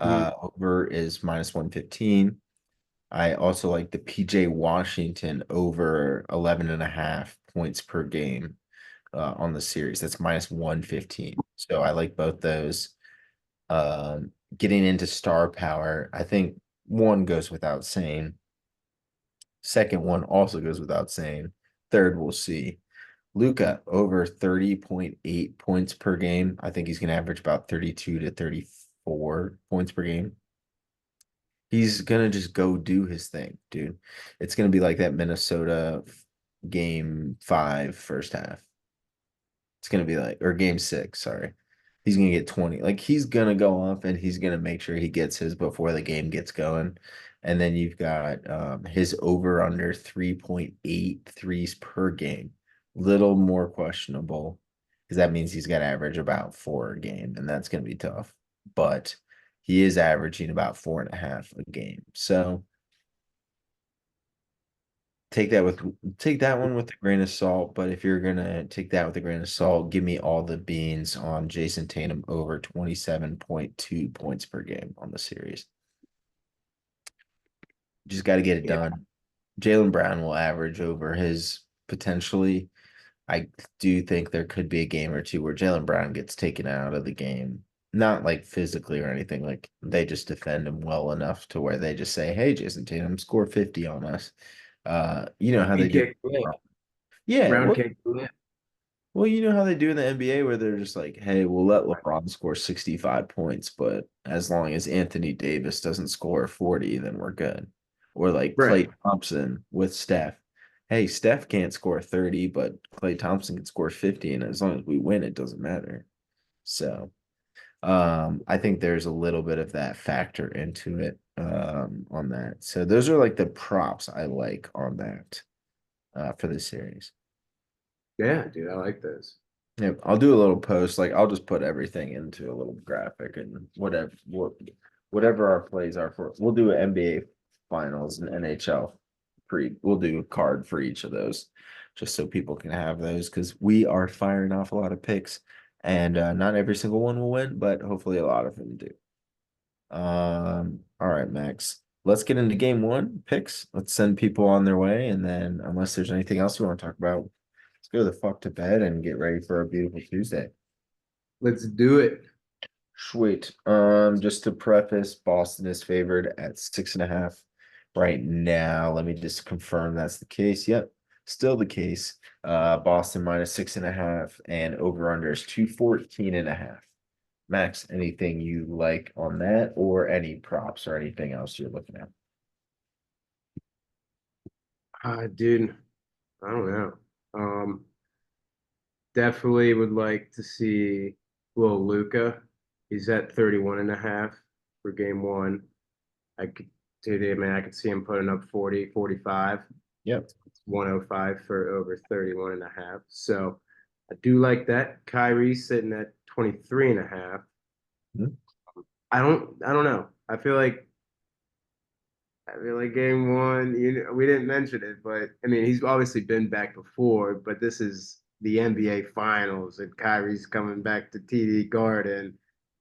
Mm. Over is minus 115. I also like the PJ Washington over 11.5 points per game on the series. That's minus 115. So I like both those. Getting into star power, I think one goes without saying. Second one also goes without saying. Third, we'll see. Luca over 30.8 points per game. I think he's going to average about 32 to 34 points per game. He's going to just go do his thing, dude. It's going to be like that Minnesota game 5 first half. It's gonna be like, or game 6, sorry. He's gonna get 20. Like he's gonna go off and he's gonna make sure he gets his before the game gets going. And then you've got his over under 3.8 threes per game. Little more questionable because that means he's got to average about 4 a game, and that's gonna be tough. But he is averaging about 4.5 a game. So take that one with a grain of salt. But if you're gonna take that with a grain of salt, give me all the beans on Jason Tatum over 27.2 points per game on the series. Just got to get it Yeah. done. Jaylen Brown will average over his potentially. I do think there could be a game or two where Jaylen Brown gets taken out of the game. Not like physically or anything, like they just defend him well enough to where they just say, "Hey, Jason Tatum, score 50 on us." You know how they He do. kicked it. Yeah, Brown well, kicked it. Well, you know how they do in the NBA where they're just like, hey, we'll let LeBron score 65 points, but as long as Anthony Davis doesn't score 40, then we're good. Or like Right. Klay Thompson with Steph. Hey, Steph can't score 30, but Klay Thompson can score 50, and as long as we win, it doesn't matter. So, I think there's a little bit of that factor into it, on that. So those are like the props I like on that, for this series. Yeah, dude, I like this. Yeah, I'll do a little post. Like I'll just put everything into a little graphic and whatever our plays are for. We'll do an NBA finals and NHL we'll do a card for each of those, just so people can have those because we are firing off a lot of picks, and not every single one will win, but hopefully a lot of them do. All right, Max. Let's get into game one picks. Let's send people on their way, and then unless there's anything else we want to talk about, let's go the fuck to bed and get ready for a beautiful Tuesday. Let's do it. Sweet. Just to preface, Boston is favored at 6.5 right now. Let me just confirm that's the case. Yep, still the case. Boston minus 6.5 and over under is 214.5. Max, anything you like on that or any props or anything else you're looking at? Dude, I don't know. Definitely would like to see little Luca. He's at 31 and a half for game one. I could, dude, I mean, I could see him putting up 40, 45. Yep. It's 105 for over 31 and a half. So I do like that. Kyrie sitting at 23 and a half. Mhm. I don't know. I feel like game one, we didn't mention it, but I mean, he's obviously been back before, but this is the NBA Finals, and Kyrie's coming back to TD Garden,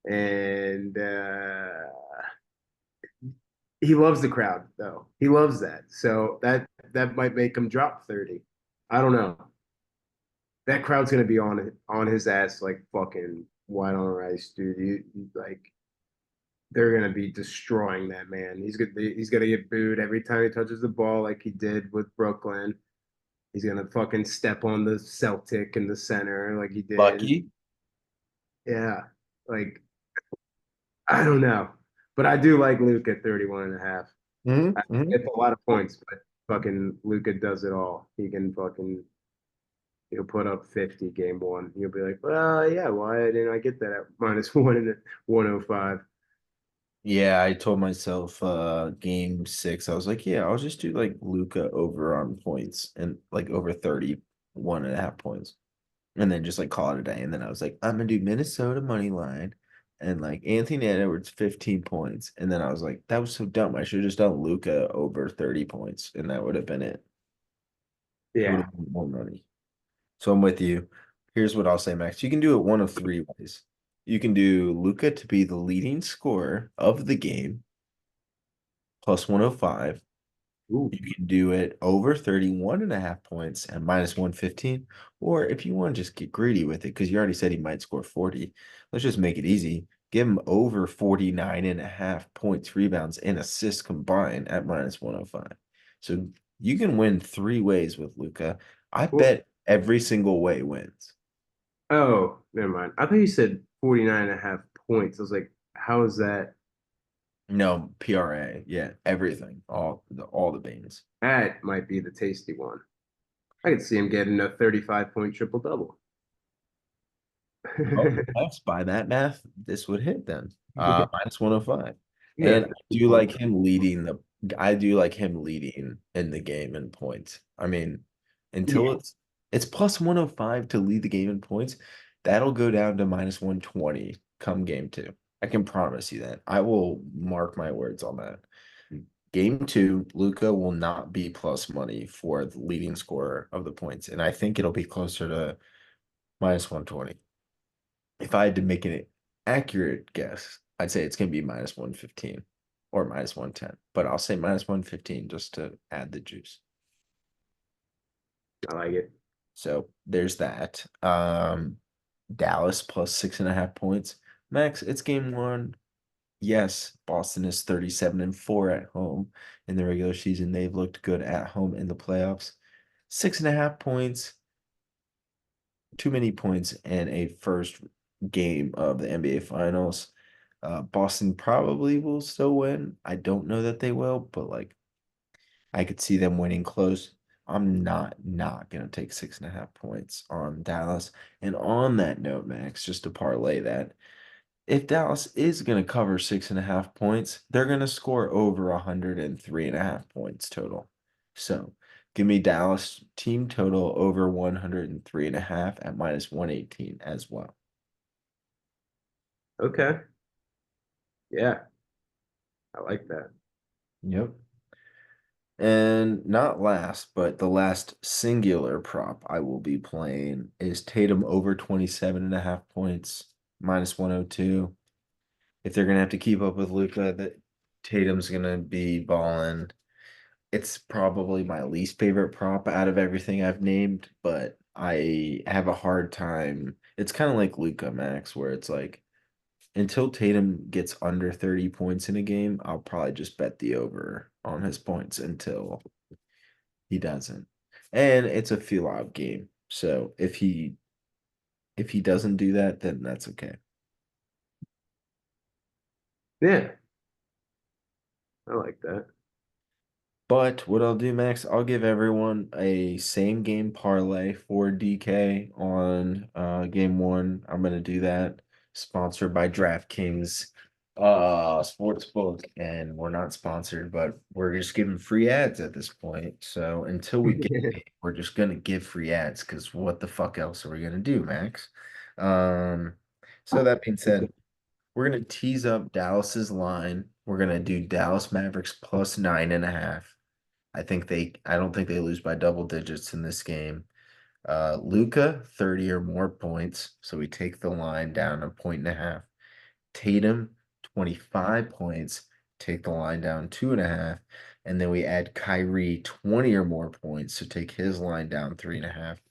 and he loves the crowd, though. He loves that, so that might make him drop 30. I don't know. That crowd's gonna be on his ass like fucking white on rice, dude. Like they're gonna be destroying that man. He's gonna get booed every time he touches the ball, like he did with Brooklyn. He's gonna fucking step on the Celtic in the center, like he did. Lucky. Yeah, like I don't know, but I do like Luke at 31 and a half. Mm-hmm. It's a lot of points, but fucking Luca does it all. He'll put up 50 game one. He'll be like, well, yeah, why didn't I get that at minus one and 105? Yeah, I told myself game six, I was like, yeah, I'll just do like Luca over on points and like over 31.5 points. And then just like call it a day. And then I was like, I'm gonna do Minnesota money line and like Anthony Edwards 15 points. And then I was like, that was so dumb. I should have just done Luca over 30 points, and that would have been it. It would Yeah. have been more money. So I'm with you. Here's what I'll say, Max. You can do it one of three ways. You can do Luca to be the leading scorer of the game plus 105. Ooh. You can do it over 31.5 points and minus 115. Or if you want to just get greedy with it, because you already said he might score 40, let's just make it easy. Give him over 49.5 points, rebounds, and assists combined at minus 105. So you can win three ways with Luca. I Well, bet every single way wins. oh, never mind. I thought you said 49 and a half points. I was like, how is that? No, PRA. Yeah, everything. All the beans. That might be the tasty one. I could see him getting a 35-point triple double. Well, yes, by that math, this would hit then. Minus 105. Yeah, And 50 points. I do like him leading in the game in points. I mean, until Yeah, it's plus 105 to lead the game in points, that'll go down to minus 120 come game two. I can promise you that. I will mark my words on that. Game two, Luca will not be plus money for the leading scorer of the points. And I think it'll be closer to minus 120. If I had to make an accurate guess, I'd say it's going to be minus 115 or minus 110, but I'll say minus 115 just to add the juice. I like it. So there's that. Dallas plus 6.5 points. Max, it's game one. Yes, Boston is 37-4 at home in the regular season. They've looked good at home in the playoffs. 6.5 points. too many points in a first game of the NBA Finals. Boston probably will still win. I don't know that they will, but like I could see them winning close. I'm not gonna take 6.5 points on Dallas. And on that note, Max, just to parlay that, if Dallas is gonna cover 6.5 points, they're gonna score over 103.5 points total. So give me Dallas team total over 103.5 at -118 as well. Okay. Yeah, I like that. Yep. And not last, but the last singular prop I will be playing is Tatum over 27.5 points, -102. If they're gonna have to keep up with Luca, that Tatum's gonna be balling. It's probably my least favorite prop out of everything I've named, but I have a hard time. It's kind of like Luca Max, where it's like until Tatum gets under 30 points in a game, I'll probably just bet the over on his points until he doesn't. And it's a feel out game. So if he doesn't do that, then that's okay. Yeah, I like that. But what I'll do, Max, I'll give everyone a same game parlay for DK on game one. I'm gonna do that. Sponsored by DraftKings Sportsbook. And we're not sponsored, but we're just giving free ads at this point. So until we get paid, we're just gonna give free ads because what the fuck else are we gonna do, Max? Um, so that being said, we're gonna tease up Dallas's line. We're gonna do Dallas Mavericks plus 9.5. I don't think they lose by double digits in this game. Luca, 30 or more points. So we take the line down a point and a half. Tatum, 25 points. Take the line down 2.5. And then we add Kyrie, 20 or more points. So take his line down 3.5.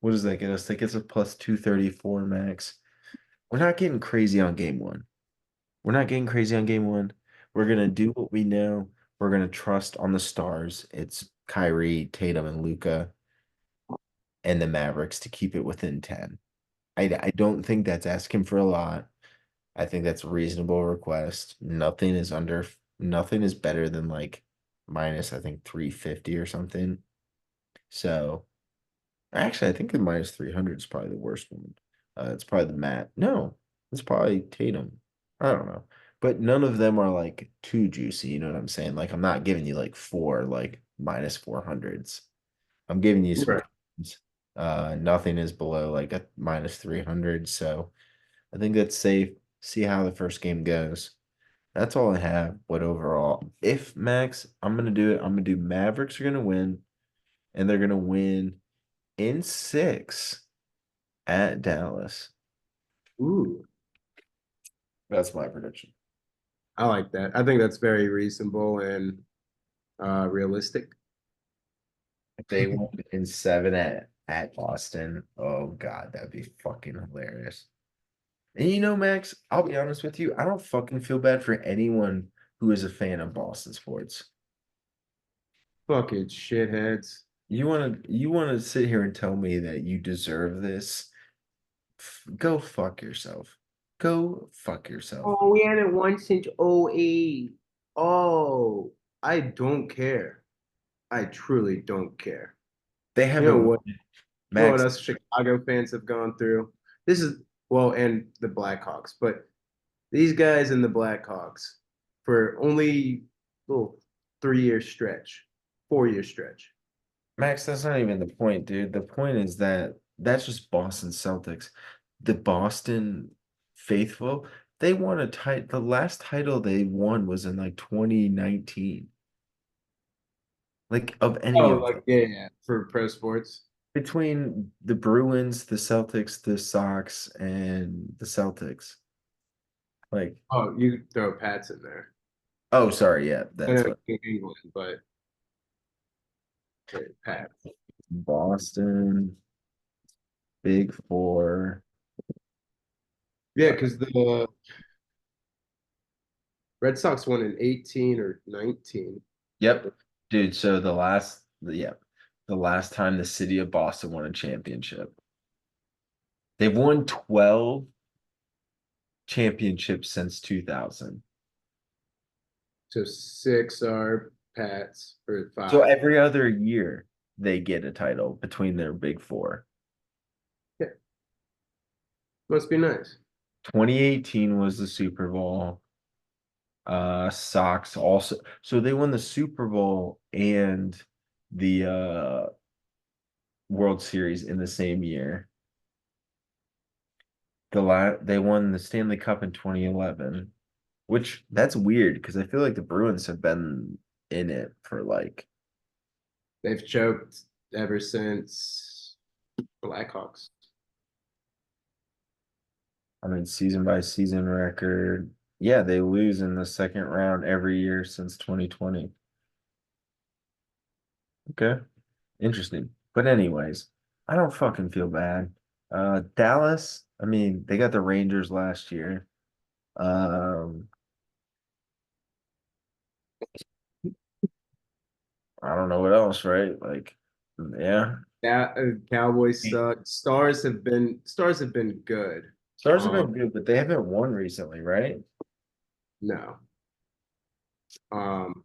What does that get us? That gets a plus 234 max. We're not getting crazy on game one. We're not getting crazy on game one. We're gonna do what we know. We're gonna trust on the stars. It's Kyrie, Tatum, and Luca, and the Mavericks to keep it within 10. I don't think that's asking for a lot. I think that's a reasonable request. Nothing is better than like minus, I think, 350 or something. So actually, I think the minus 300 is probably the worst one. It's probably the Matt. No, it's probably Tatum. I don't know. But none of them are like too juicy. You know what I'm saying? Like, I'm not giving you like four, like minus 400s. I'm giving you some. Right. Nothing is below like a minus 300. So I think that's safe. See how the first game goes. That's all I have. But overall, if Max, I'm going to do it. I'm going to do Mavericks are going to win, and they're going to win in six at Dallas. Ooh, That's my prediction. I like that. I think that's very reasonable and realistic. If they won in seven at Boston, oh God, that'd be fucking hilarious. And you know, Max, I'll be honest with you, I don't fucking feel bad for anyone who is a fan of Boston sports. Fucking shitheads. You wanna sit here and tell me that you deserve this? Go fuck yourself. Go fuck yourself. Oh, we haven't won since '08. Oh, I don't care. I truly don't care. They You know haven't what? won. You know what Max, us Chicago fans have gone through? This is, well, and the Blackhawks, but these guys in the Blackhawks for only little 3 year stretch, 4 year stretch. Max, that's not even the point, dude. The point is that that's just Boston Celtics. The Boston faithful, they won a title. The last title they won was in like 2019. Like of any Oh, of like them. yeah, yeah, for pro sports. Between the Bruins, the Celtics, the Sox, and the Celtics. Like, Oh, you throw Pats in there. oh, sorry, yeah, I that's know what New England, but yeah, Pats. Boston, Big Four. Yeah, because the Red Sox won in 18 or 19. Yep. Dude, so the last time the city of Boston won a championship. They've won 12 championships since 2000. So 6 are Pats or So 5. every other year they get a title between their big four. Yeah, must be nice. 2018 was the Super Bowl. Sox also. So they won the Super Bowl and the World Series in the same year. They won the Stanley Cup in 2011, which that's weird because I feel like the Bruins have been in it for like, They've choked ever since Blackhawks. I mean, season by season record. Yeah, they lose in the second round every year since 2020. Okay, interesting. But anyways, I don't fucking feel bad. Dallas, I mean, they got the Rangers last year. Um, I don't know what else, right? Like, yeah. That Cowboys suck. Stars have been good. Stars have Um, been good, but they haven't won recently, right? no. Um,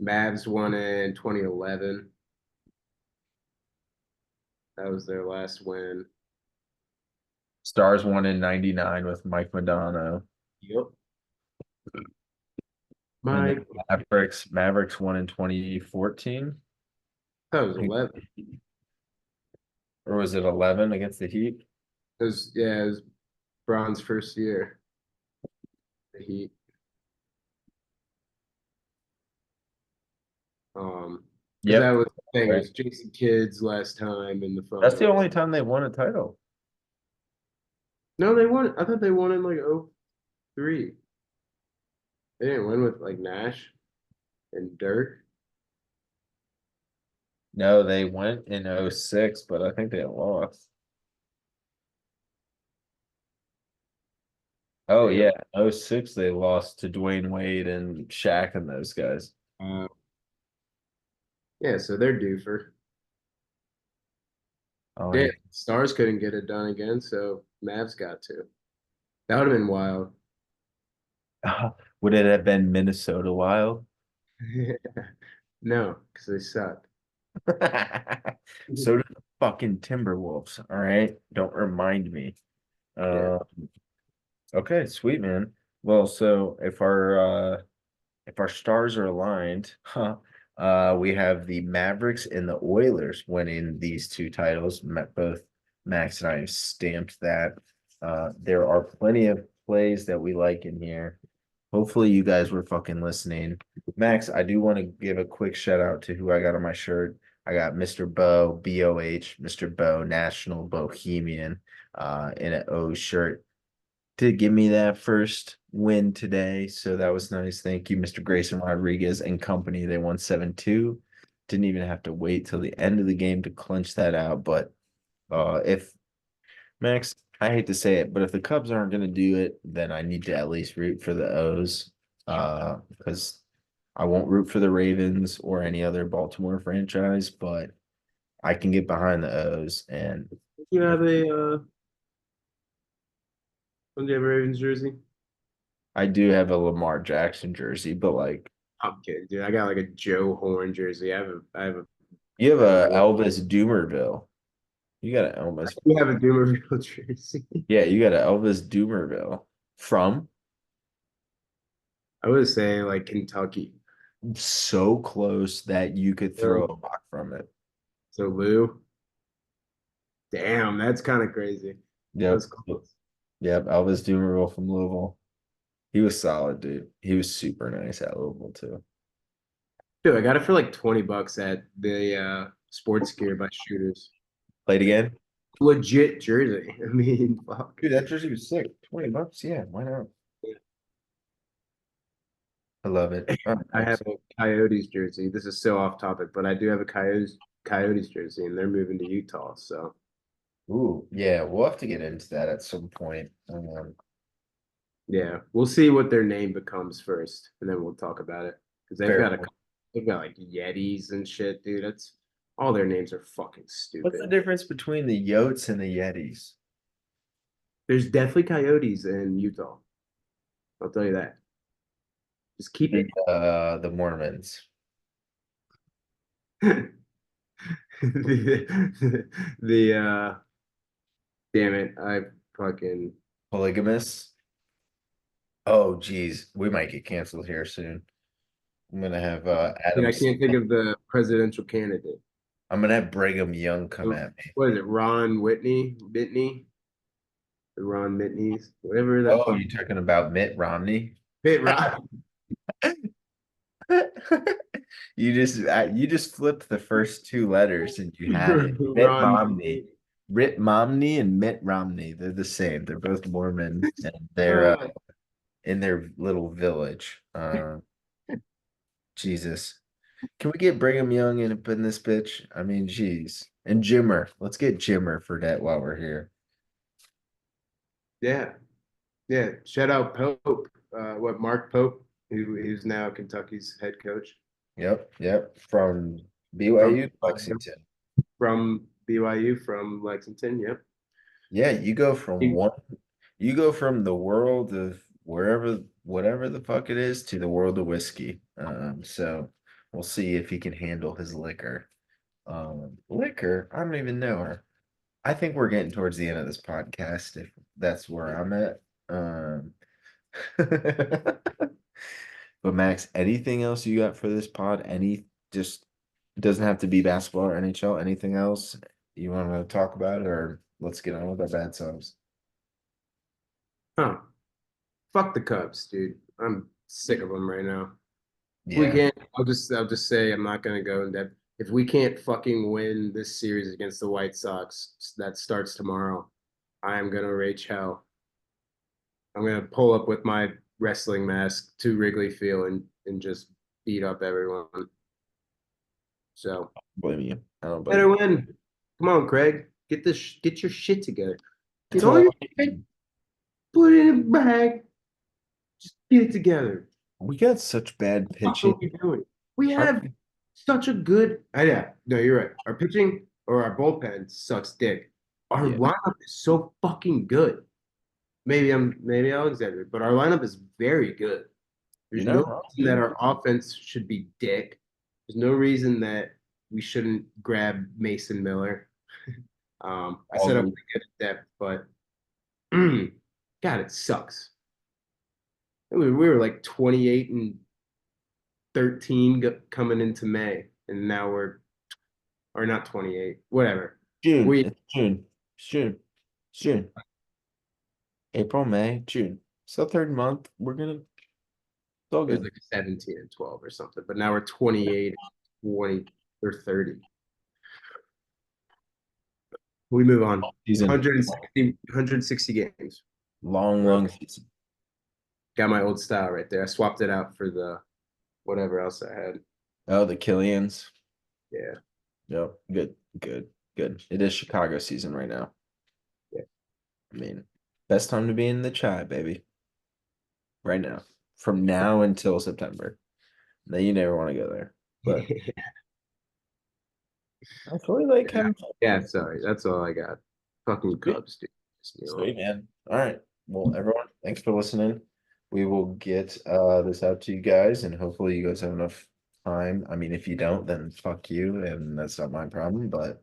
Mavs won in 2011. That was their last win. Stars won in 99 with Mike Modano. Yep. And then Mike, Mavericks won in 2014. that was 11. Or was it 11 against the Heat? It was Bron's first year. The Heat. Because Yep. that was the thing. It Right. was Jason Kidd's last time in the That's the finals. only time they won a title. No, they won. I thought they won in like '03. They didn't win with like Nash and Dirk. No, they went in '06, but I think they lost. Oh Damn. yeah, '06 they lost to Dwayne Wade and Shaq and those guys. Uh, yeah, so they're due for. Oh Yeah, yeah. Stars couldn't get it done again, so Mavs got to. That would have been wild. Would it have been Minnesota Wild? No, because they suck. So did the fucking Timberwolves. All right. Don't remind me. Yeah. Uh, okay, sweet man. Well, so if our stars are aligned, we have the Mavericks and the Oilers winning these two titles. Both Max and I have stamped that. There are plenty of plays that we like in here. Hopefully, you guys were fucking listening. Max, I do want to give a quick shout out to who I got on my shirt. I got Mr. Bo, BOH, Mr. Bo, National Bohemian, in an O shirt to give me that first win today. So that was nice. Thank you, Mr. Grayson Rodriguez and company. They won 7-2. Didn't even have to wait till the end of the game to clinch that out. But if Max, I hate to say it, but if the Cubs aren't going to do it, then I need to at least root for the O's. Because I won't root for the Ravens or any other Baltimore franchise, but I can get behind the O's. And You have don't you have a Ravens jersey? I do have a Lamar Jackson jersey, but like I'm kidding, dude. I got like a Joe Horn jersey. I have you have a a Elvis Doomerville. You got an I Elvis. do have a Doomerville jersey. Yeah, you got an Elvis Doomerville from I would say like Kentucky. so close that you could throw So, a rock from it. so Lou, damn, that's kind of crazy. Yep. That's close. Yep. Elvis Doomerville from Louisville. He was solid, dude. He was super nice at Louisville too. Dude, I got it for like $20 at the sports gear by Shooters. Played again? Legit jersey. I mean, fuck. Dude, that jersey was sick. $20. Yeah, why not? I love it. All I right, have a Coyotes jersey. This is so off topic, but I do have a Coyotes jersey, and they're moving to Utah. So ooh, yeah, we'll have to get into that at some point. yeah, we'll see what their name becomes first, and then we'll talk about it because Fair. they've got like Yetis and shit, dude. That's All their names are fucking What's the stupid. difference between the Yotes and the Yetis? There's definitely coyotes in Utah. I'll tell you that. Just keep it. The Mormons. The damn it, I fucking Polygamous. Oh, geez, we might get canceled here soon. I'm gonna have dude, Adam. I can't think of the presidential candidate. I'm gonna have Brigham Young come at me. What is it? Ron Whitney, the Ron Mitneys, whatever that Oh, fuck. you talking about Mitt Romney? Mitt Ron, You just flipped the first two letters and you had it. Mitt Ron Romney. Mitney. Mitt Romney and Mitt Romney. They're the same. They're both Mormon and they're Uh, in their little village. Jesus. Can we get Brigham Young in this bitch? I mean, geez. And Jimmer. Let's get Jimmer for that while we're here. yeah, yeah. Shout out Pope. What Mark Pope, who's now Kentucky's head coach Yep, yep. From from BYU, Lexington. from BYU from Lexington. Yep. Yeah, He- you go from the world of wherever, whatever the fuck it is, to the world of whiskey. So we'll see if he can handle his liquor. Liquor, I don't even know her. I think we're getting towards the end of this podcast, if that's where I'm at. But Max, anything else you got for this pod? Just it doesn't have to be basketball or NHL. Anything else you want to talk about, or let's get on with our bad selves? Huh. Fuck the Cubs, dude. I'm sick of them right now. If we Yeah, can't, I'll just say I'm not gonna go in depth. If we can't fucking win this series against the White Sox that starts tomorrow, I am gonna rage hell. I'm gonna pull up with my wrestling mask to Wrigley Field and just beat up everyone. So blame you. I don't blame better you. win. Come on, Craig. Get your shit together. Get That's all all. your shit, put it in a bag, just get it together. We got such bad What are pitching. we doing? We Our, have such a good. Yeah, no, you're right. Our pitching or our bullpen sucks dick. Our yeah, lineup is so fucking good. Maybe I'll exaggerate, but our lineup is very good. you're There's no not wrong, reason that dude. our offense should be dick. There's no reason that we shouldn't grab Mason Miller. I All said I'm the gonna get depth, but God, it sucks. We were like 28 and 13 coming into May, and now we're or not 28, whatever. June. We It's June. It's June. It's June. April, May, June. So third month, it's all it was good. like 17 and 12 or something, but now we're 28, 20 or 30. We move on. Season. 160 games. Long, Bro, long season. got my old style right there. I swapped it out for the whatever else I had. Oh, the Killians. Yeah. Yep. Good, good, good. It is Chicago season right now. Yeah. I mean, best time to be in the chai, baby. Right now. From now until September. Then you never want to go there. But I really like Yeah. him. Yeah, sorry. That's all I got. Fucking Sweet, Cubs, dude. Piss me off. sweet, man. All right. Well, everyone, thanks for listening. We will get this out to you guys, and hopefully you guys have enough time. I mean, if you don't, then fuck you, and that's not my problem. But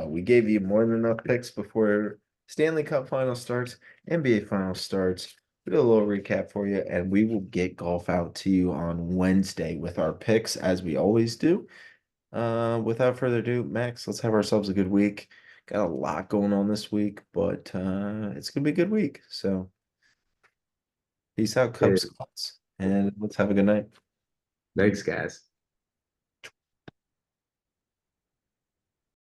we gave you more than enough picks before Stanley Cup final starts, NBA final starts. We did a little recap for you, and we will get golf out to you on Wednesday with our picks, as we always do. Without further ado, Max, let's have ourselves a good week. Got a lot going on this week, but it's gonna be a good week. So peace out, Yeah. Cubs, Cubs, and let's have a good night. Thanks, guys.